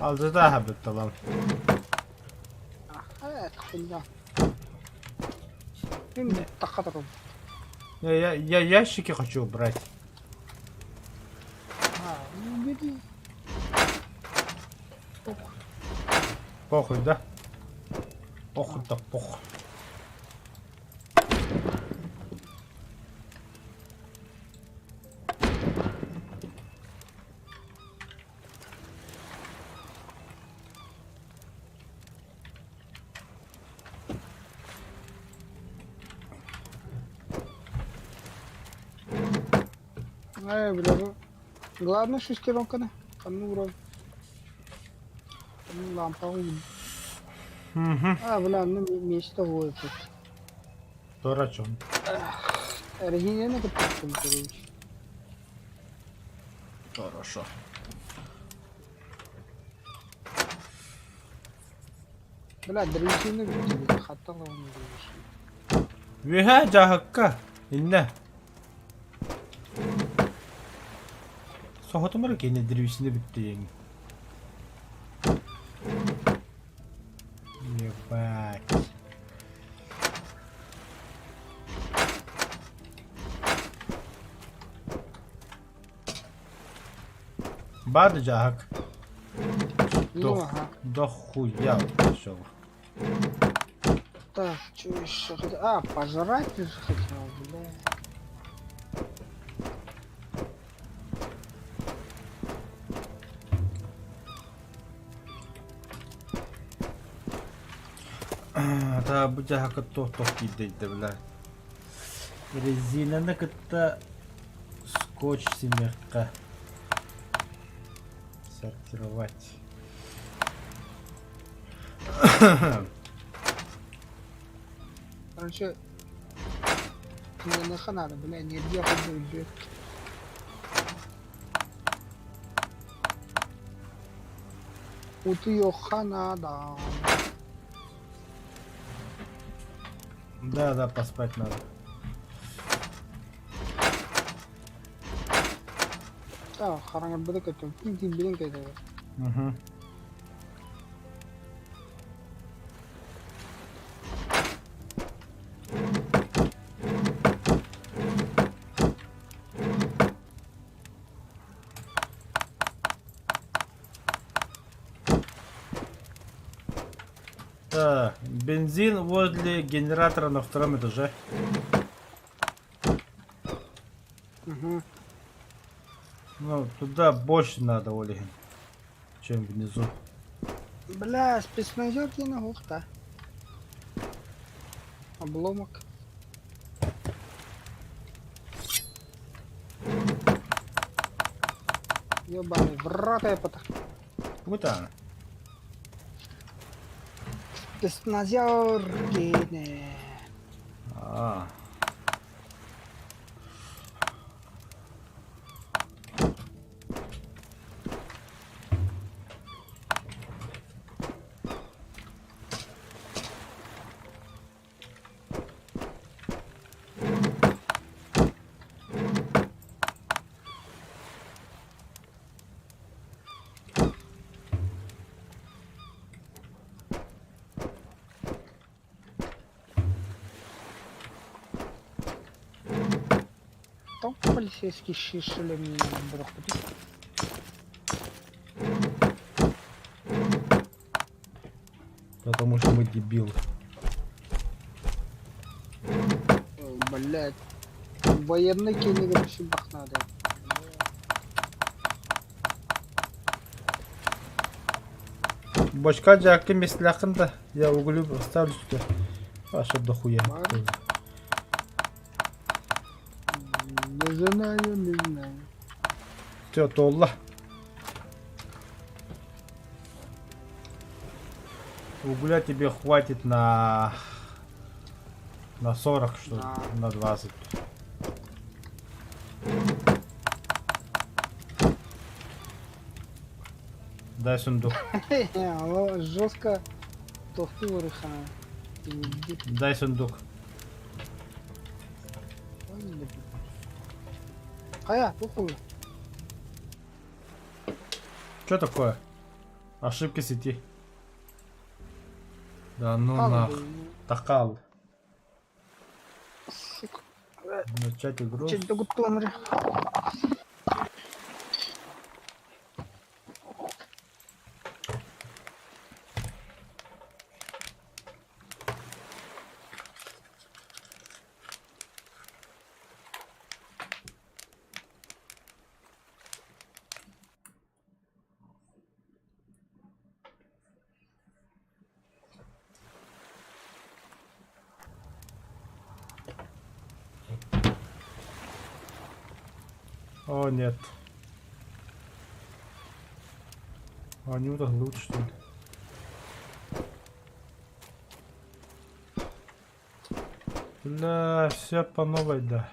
алжидаха бетталам. Это хуйня. Им тахатру. Я ящики хочу убрать. Ну бери. Похуй, да? Похуй так похуй. Бля, главное шестеренка, да? Ну, вроде. Ну, лампа. Бля, ну, место воет. Дурачон. Оригинально капитан, короче. Хорошо. Бля, древесины видели, хатала он древесины. Виха жахакка. Инна. Сохотумар кене древесины биттейин. Ебать. Бад жахак. Ну, ага. Да хуя пошел. Так, что еще хотел? Пожрать же хотел, бля. Да, бутяха като кидейте, бля. Резина на ката скотч семерка. Сортировать. Короче, мне нахуй надо, бля, не ехать будет. Вот ее ханада. Да, поспать надо. Да, харангар bude kaçıyorum. Kim bilin kaydı. Угу. Да, Бензин возле генератора на втором этаже. Угу. Ну, туда больше надо, Ольгин, чем внизу. Бля, спецназер не на гурта. Обломок. Ёбаный, в рот я потах. Куда? Спецназер гене. А, Там полицейский шишили мне брахуты. потому что мы дебилы. Блять. Военный кенни вообще бахнады. Бочка джакки месляхында. Я углю оставлю сюда. А, чтоб дохуя. Ладно. Не знаю, не знаю. Все, толла. Угля тебе хватит на 40, что ли, Да. на 20. Дай сундук. Оно жестко тофты вырыхано. Дай сундук. Хая, ухуй. Что такое? Ошибки сети. Да ну нах. Такал. Начать игру. Чуть до гутомры. О нет. Они вот лучше, что ли? Бля, все по новой, да.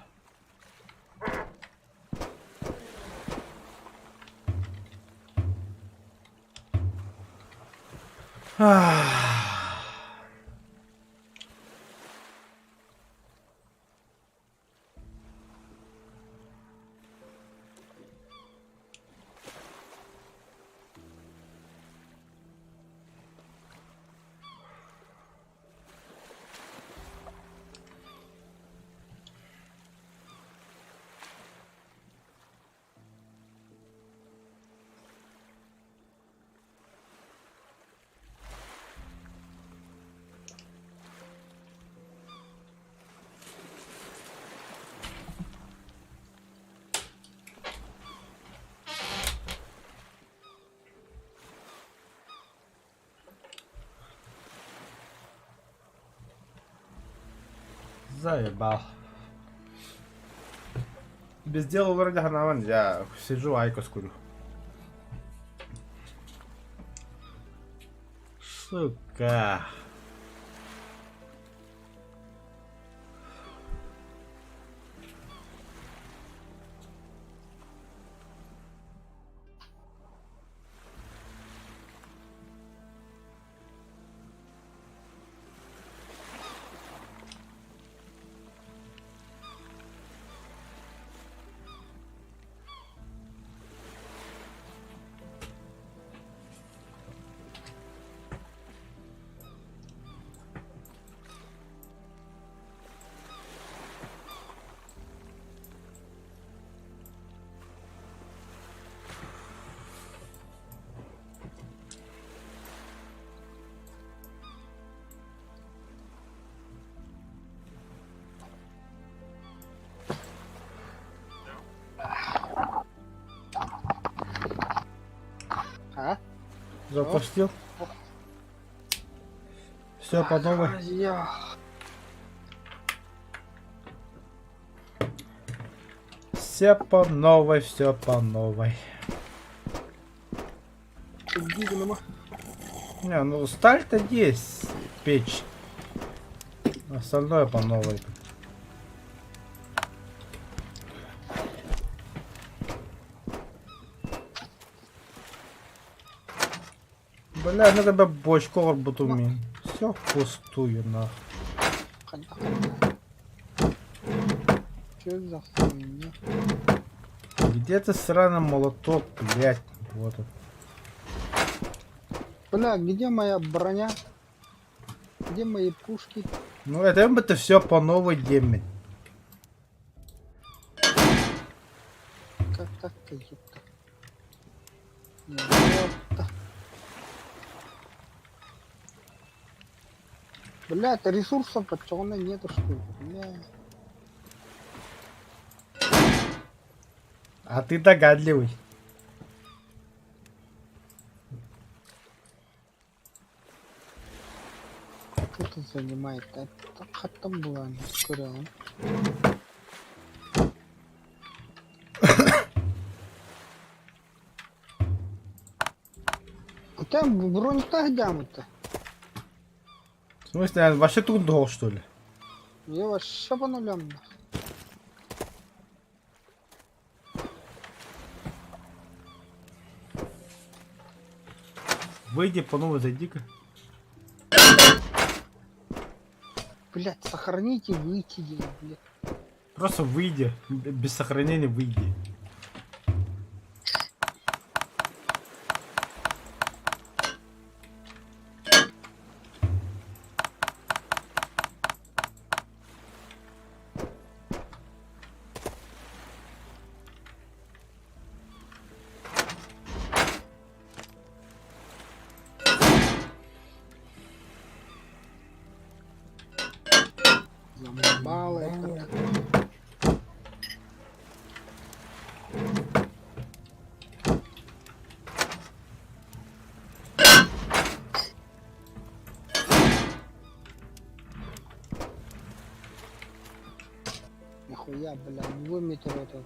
Заебал. Без дела вроде ханаван, я сижу, айкос курю. Сука. Запустил. Все по новой. Я. Все по новой, все по новой. Не, ну сталь-то есть, печь. Остальное по новой. Бля, надо бы бочку арбутуми. Все впустую, нахуй. Че за хуйня? Где ты сраный молоток, блядь? Вот он. Бля, где моя броня? Где мои пушки? Ну это бы ты все по новой деме. Как так-то, ёпта? Ёпта. Бля, это ресурсов пацаны нету, что ли? Бля. А ты догадливый. Кто тут занимает? Это хатам была, не скоро. У тебя бронь-то где мы-то? В смысле, вообще тут дол, что ли? Я вообще по нулям. Выйди по новой, зайди-ка. Блять, сохраните, выйти, блядь. Просто выйди. Без сохранения выйди. Замбал это. Нахуя, бля, 2 метра это.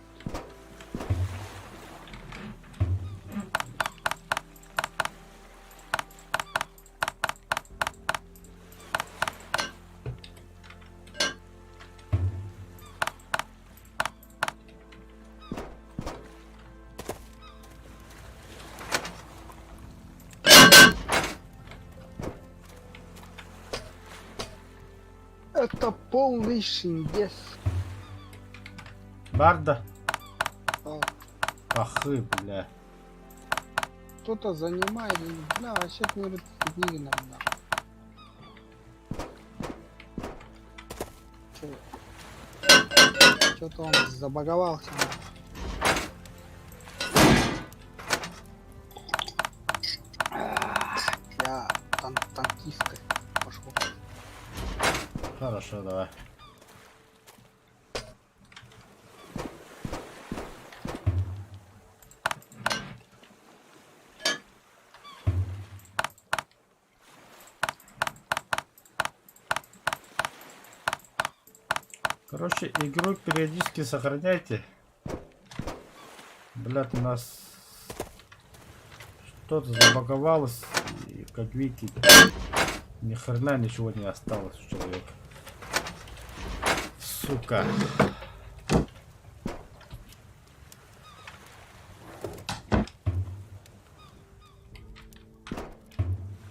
Это полный шиндес. Барда. А, Пахы, бля. кто-то занимает, бля, вообще не надо. Что-то он забаговался. Я танкистка. Пошел. Хорошо, давай. Короче, игру периодически сохраняйте. Блядь, у нас что-то забаговалось, и, как видите, ни хрена ничего не осталось у человека. Сука.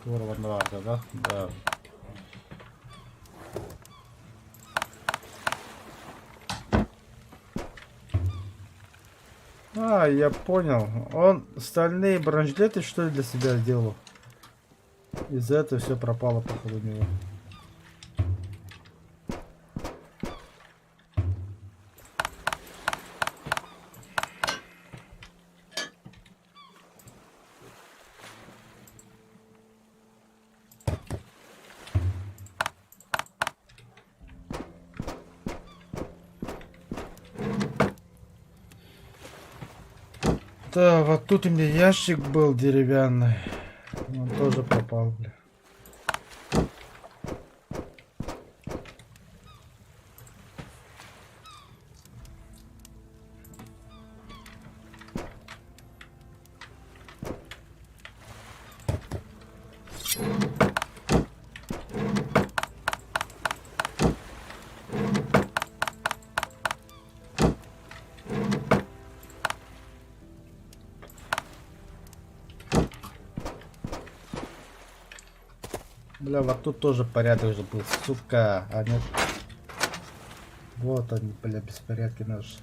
Курва надо, да? Да. А, я понял. Он стальные бронежилеты, что ли, для себя сделал? Из-за этого все пропало, походу, у него. Да, вот тут у меня ящик был деревянный. Он тоже пропал, бля. Бля, вот тут тоже порядок же был, сука. А нет. Вот они, бля, беспорядки наши.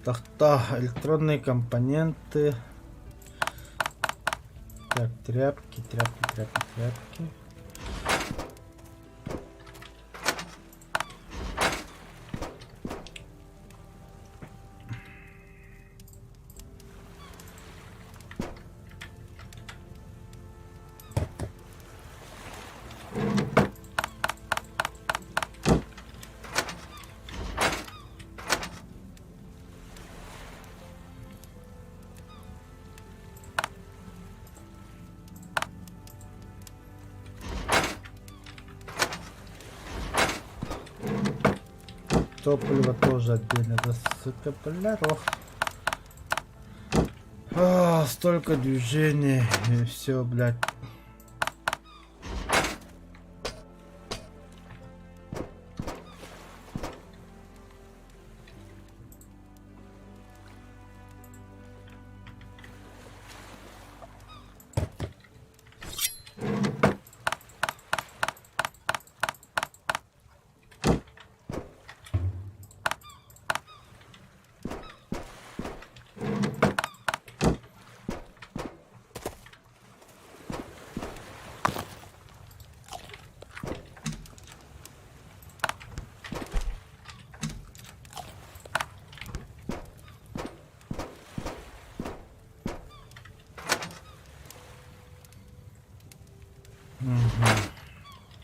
Тахта, электронные компоненты. Так, тряпки, тряпки, тряпки, тряпки. Топливо тоже отдельно, да, сука, бля, рох. Столько движений, и все, блядь.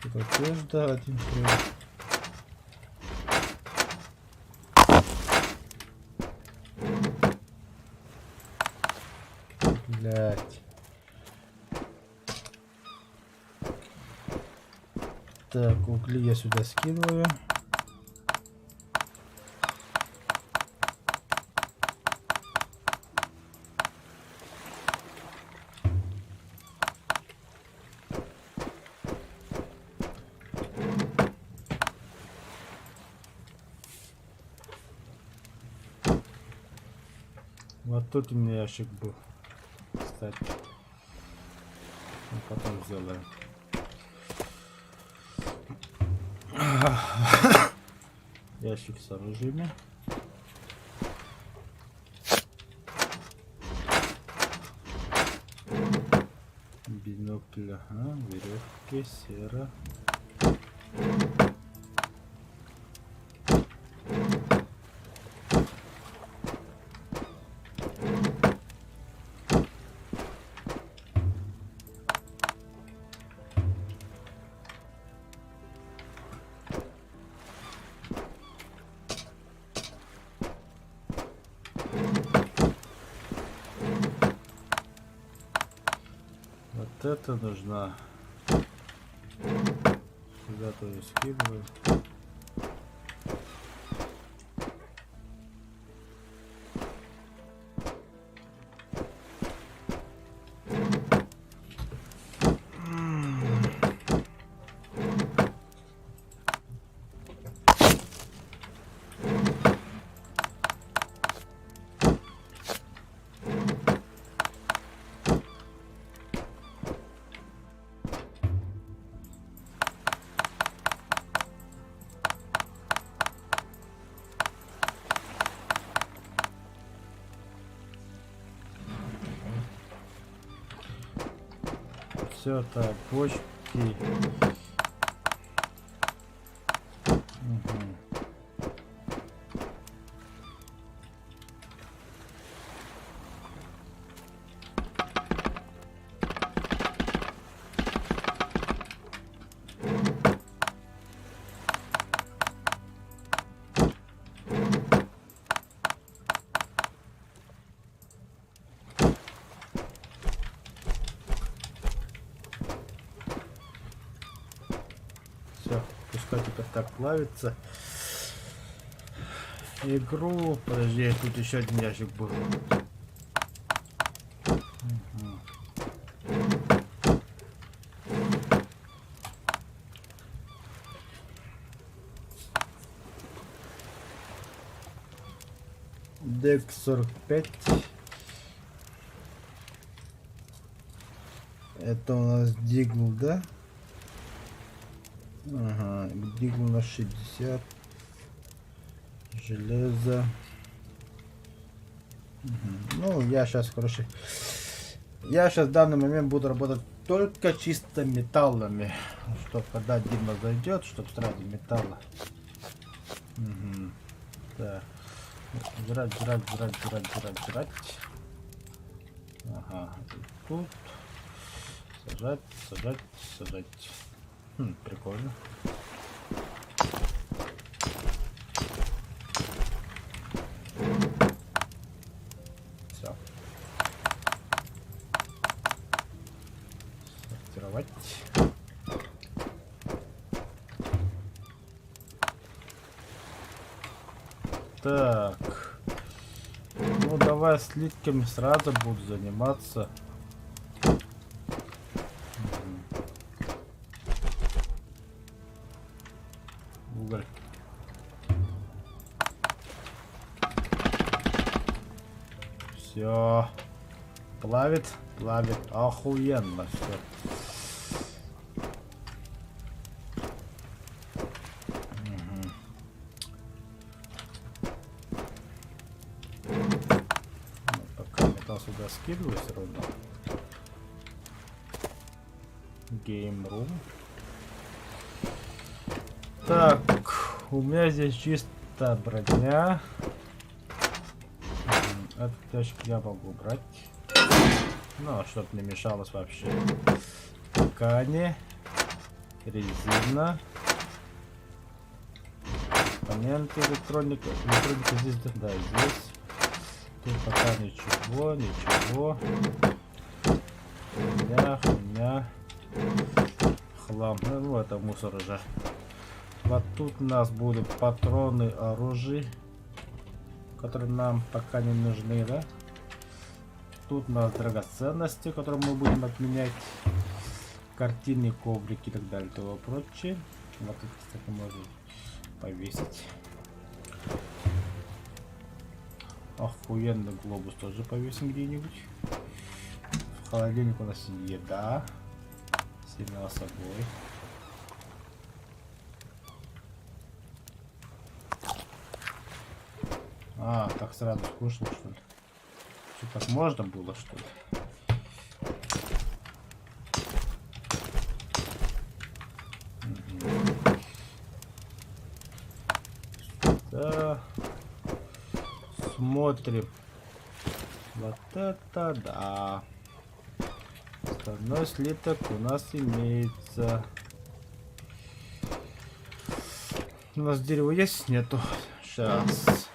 Тут одежда, один хрен. Блять. Так, угли я сюда скидываю. Вот тут у меня ящик был. Кстати. Мы потом сделаем. Ящик с оружием. Бинокль, ага, веревки, сера. Вот это нужна. Сюда тоже скидываю. Все это бочки. так плавится. Игру. Подожди, тут еще один ящик был. Дек 45. Это у нас дигл, да? Ага, дигл на 60. Железо. Ну, я сейчас, короче, я сейчас в данный момент буду работать только чисто металлами, чтобы когда Дима зайдет, чтобы сразу металла. Так. Жрать. Ага, и тут сажать. Прикольно. Все. Сортировать. Так. Ну давай слитками сразу буду заниматься. Уголь. Все. Плавит. Охуенно все. Сюда скидываю все равно. Game Room. Так, у меня здесь чисто броня. Этот ящик я могу брать. Ну, чтобы не мешалось вообще. Ткани. Резина. Компоненты электроника. Электроника здесь, да, здесь. Тут пока ничего. Хуйня. Хлам. Ну, это мусор уже. Вот тут у нас будут патроны оружия, которые нам пока не нужны, да? Тут у нас драгоценности, которые мы будем отменять. Картины, коврики и так далее, и того прочее. Вот это, кстати, можно повесить. Охуенный глобус тоже повесим где-нибудь. В холодильник у нас еда. Сильно с собой. А, так сразу скушал, что ли? Что, так можно было, что ли? Да. Смотрим. Вот это да. Остальной слиток у нас имеется. У нас дерева есть? Нету. Сейчас.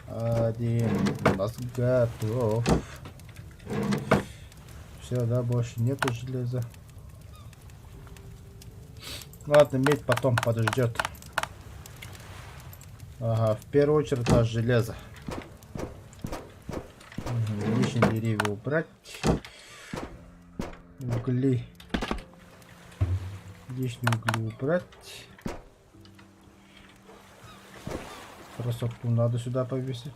Один у нас готов. Все, да, больше нету железа. Ладно, медь потом подождет. Ага, в первую очередь у нас железо. Лишние деревья убрать. Угли. Лишние угли убрать. Красотку надо сюда повесить.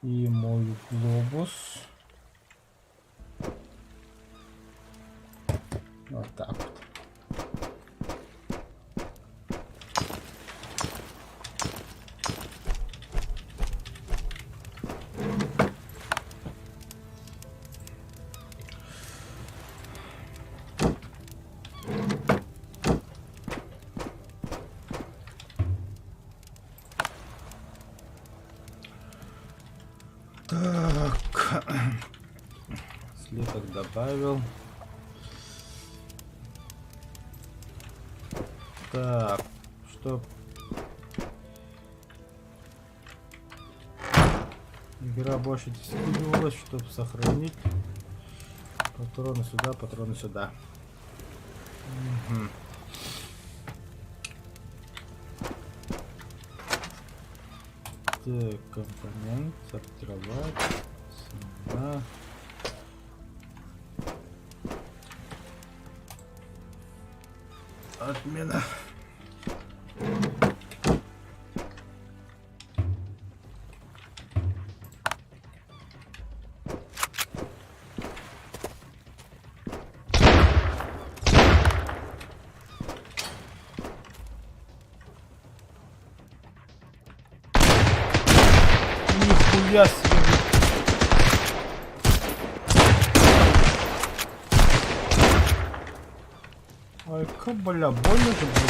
И мой глобус. Вот так вот. Так. Слиток добавил. Так, что? Игра больше скидывалась, чтобы сохранить. Патроны сюда, патроны сюда. Угу. Так, компонент, сортировать. Сюда. Отмена. Нихуя себе. Ой, как, бля, больно же было.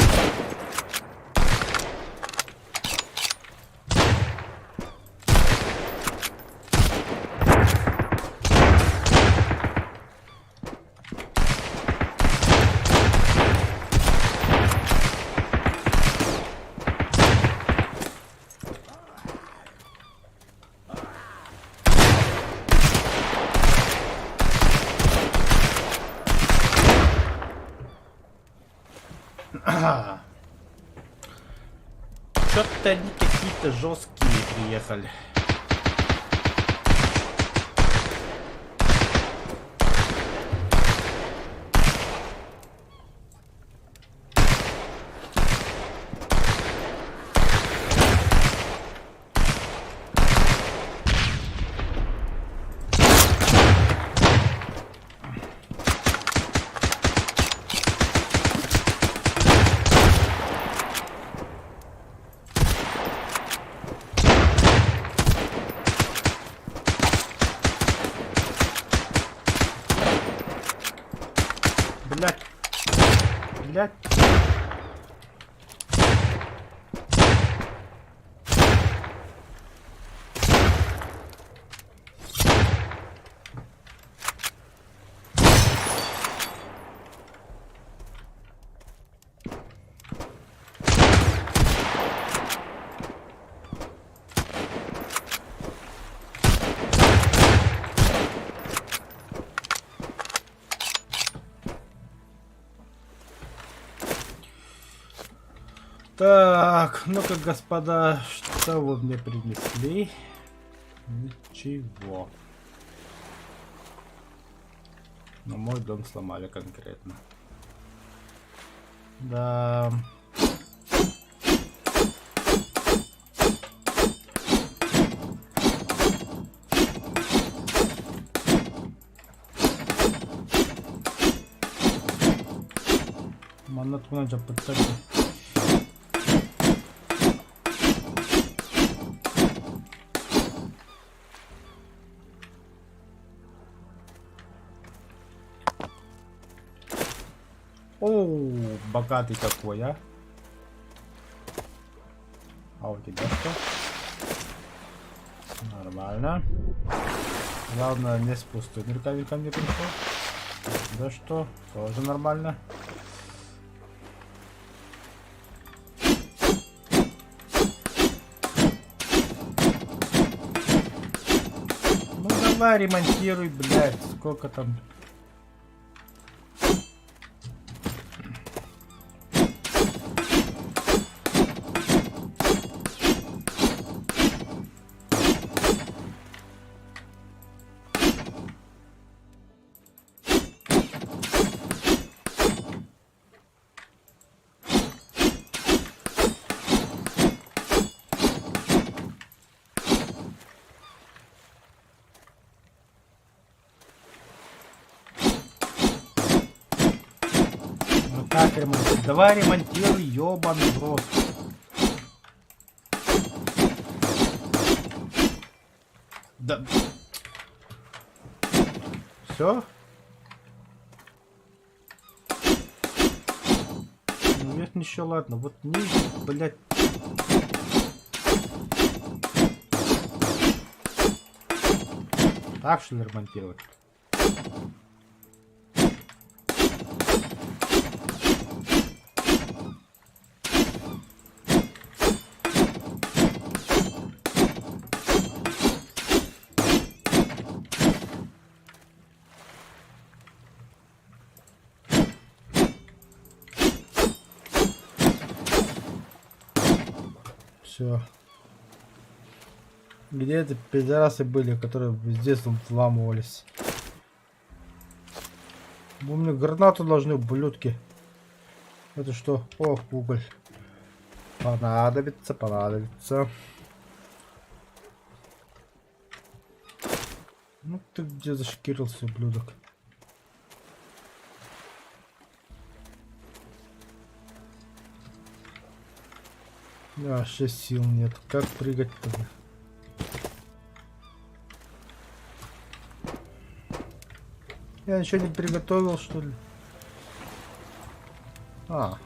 Что-то они какие-то жесткие приехали. Блять. Блять. Так, ну-ка, господа, что вы мне принесли? Ничего. Но мой дом сломали конкретно. Да. Манат надо подсадить. О, богатый какой, а? А у тебя что? Нормально. Главное, не с пустыми руками ко мне пришел. Да что? Тоже нормально. Ну давай ремонтируй, блядь. Сколько там? Как ремонтировать? Давай ремонтируй, ёбаный в рот. Да. Все? Ну, нет, еще ладно. Вот ниже, блядь. Так что ли ремонтировать? Все. Где эти пидорасы были, которые здесь вламывались? Вы мне гранату должны, ублюдки. Это что? Ох, уголь. Понадобится, понадобится. Ну ты где зашкирился, ублюдок? Вообще сил нет. Как прыгать-то? Я ничего не приготовил, что ли? А.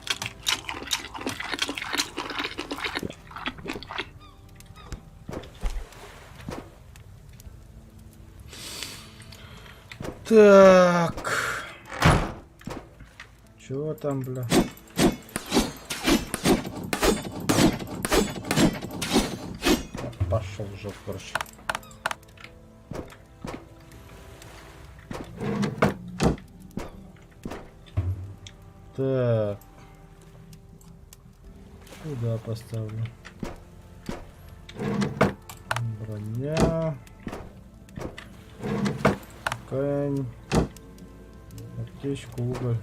Так. Чего там, бля? Пошел уже, короче. Так. Сюда поставлю. Броня. Ткань. Аптечку, уголь.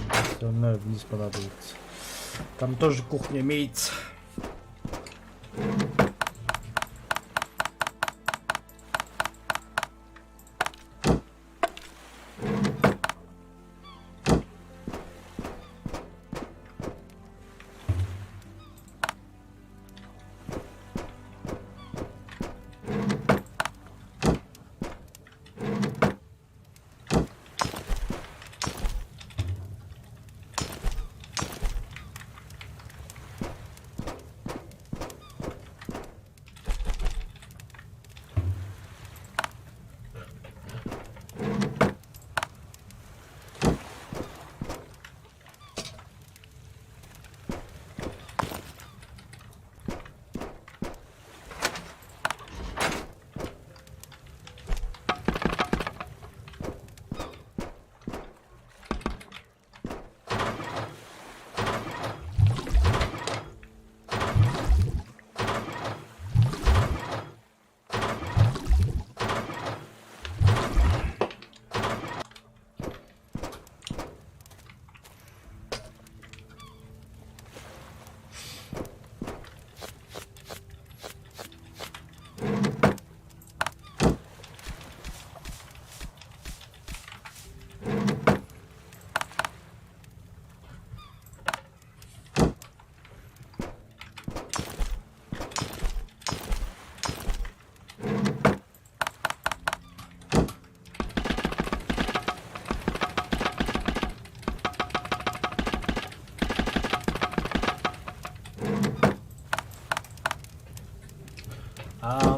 Остальное вниз понадобится. Там тоже кухня имеется.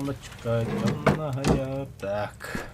Ночка темная. Так.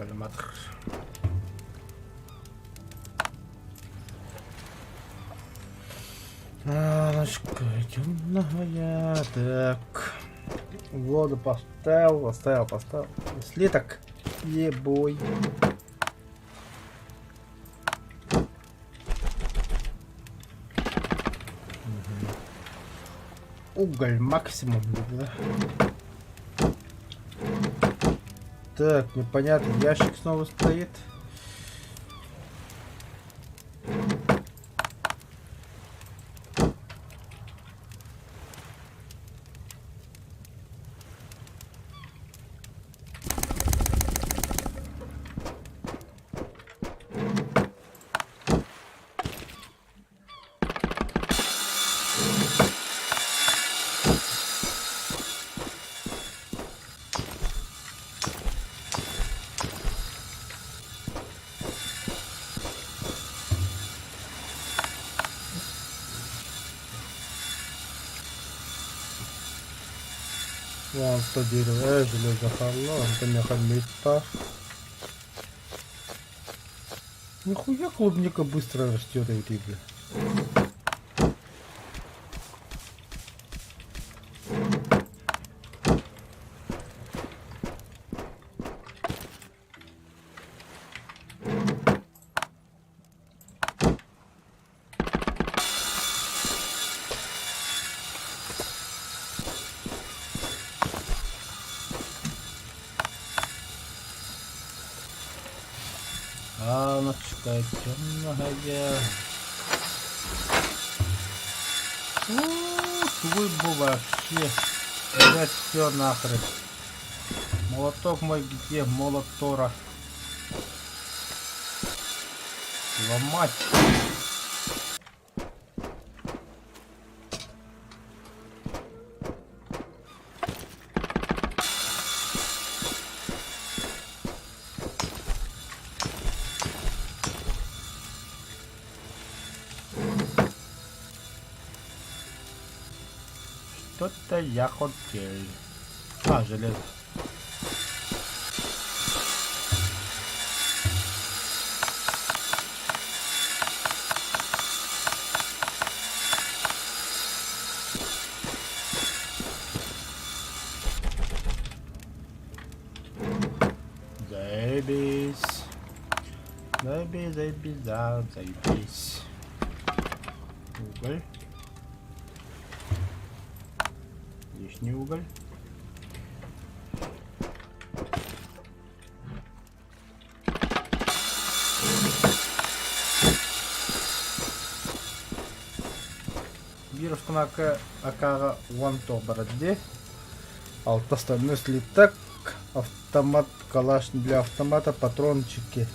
коллиматор. Ночка темная. Так. Воду поставил, поставил. Слиток. Ебой. Уголь максимум, да? Так, непонятно, ящик снова стоит. Вон 100 дерева, железо это мехамита. Нихуя клубника быстро растет, эти, бля. Ночка темная. Твой был вообще. Блять, все нахрен. Молоток мой где? Молот Тора. Ломать. Что-то я хотел. Железо. Заебись. Заебись, да, заебись. Уголь. Лишний уголь. Вирус акара ванто бороде. Остальной слиток. Автомат, калаш для автомата, патрончики.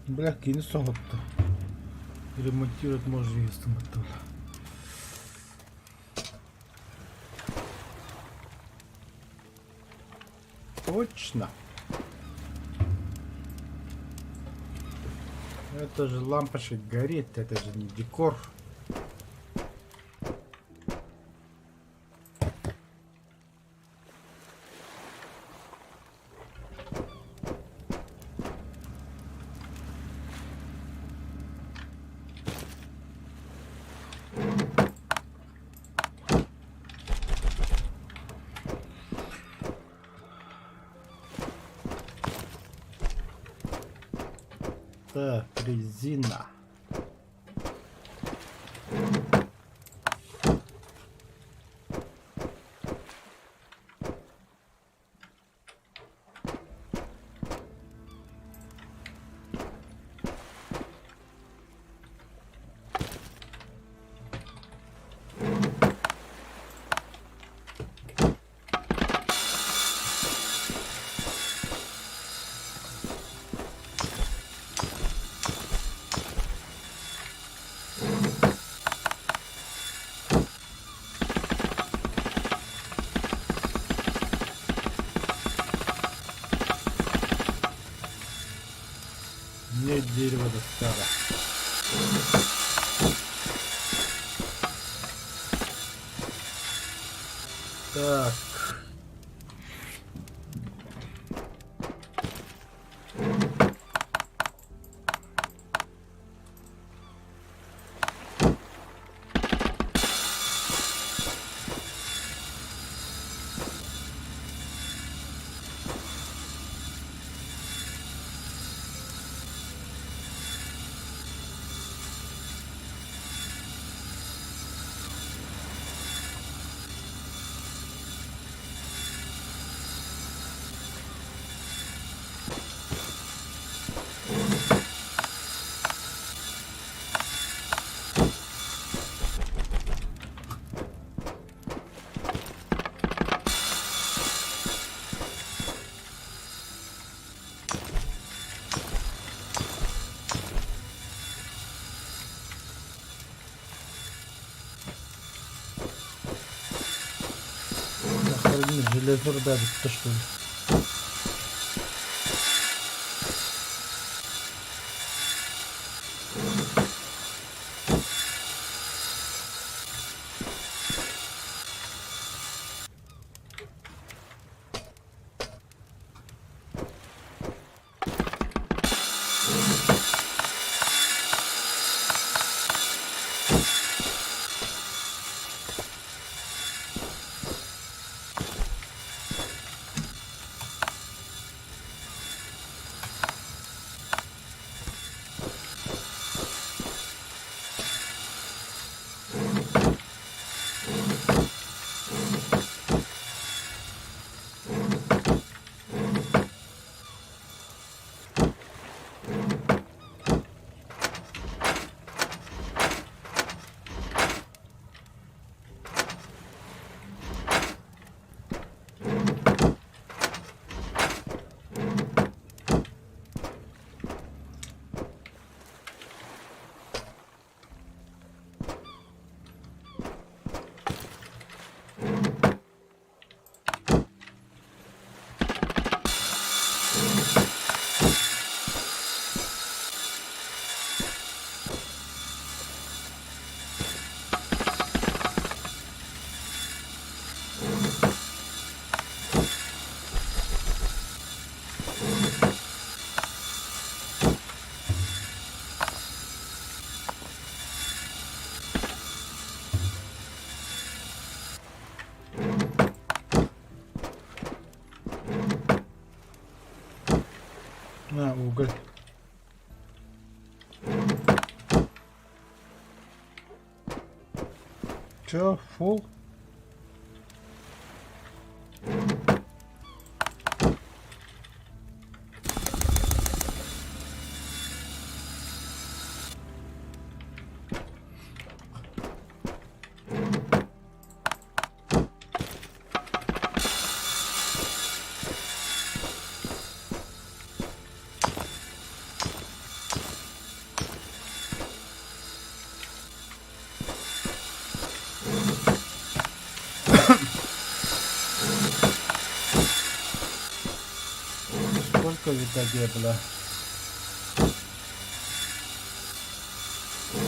Бля, кинь соготто. Ремонтировать можно и стоматолог. Точно. Это же лампочка горит, это же не декор. Так, резина. Нет дерева до скара. Так. Нахрен железо давит-то что ли? На, уголь. Чё, фул? Сколько в итоге, бля?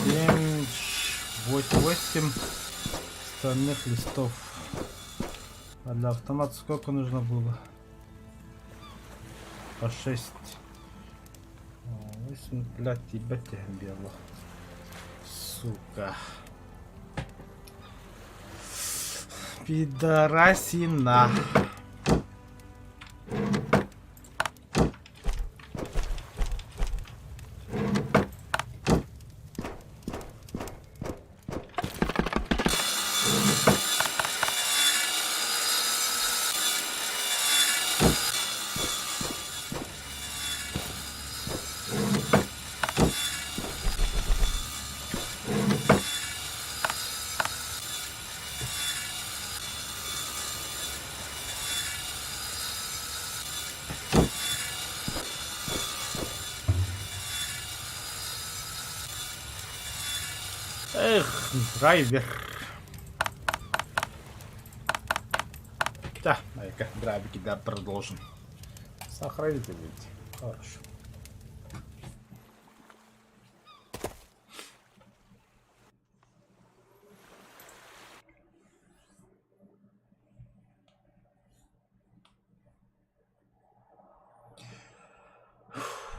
7, 8 стальных листов. А для автомата сколько нужно было? По 6. 8, блядь, тебя бело. Сука. Пидорасина. Эх, драйвер. Да, дай-ка драйвики, да, продолжим. Сохранить ведь. Хорошо.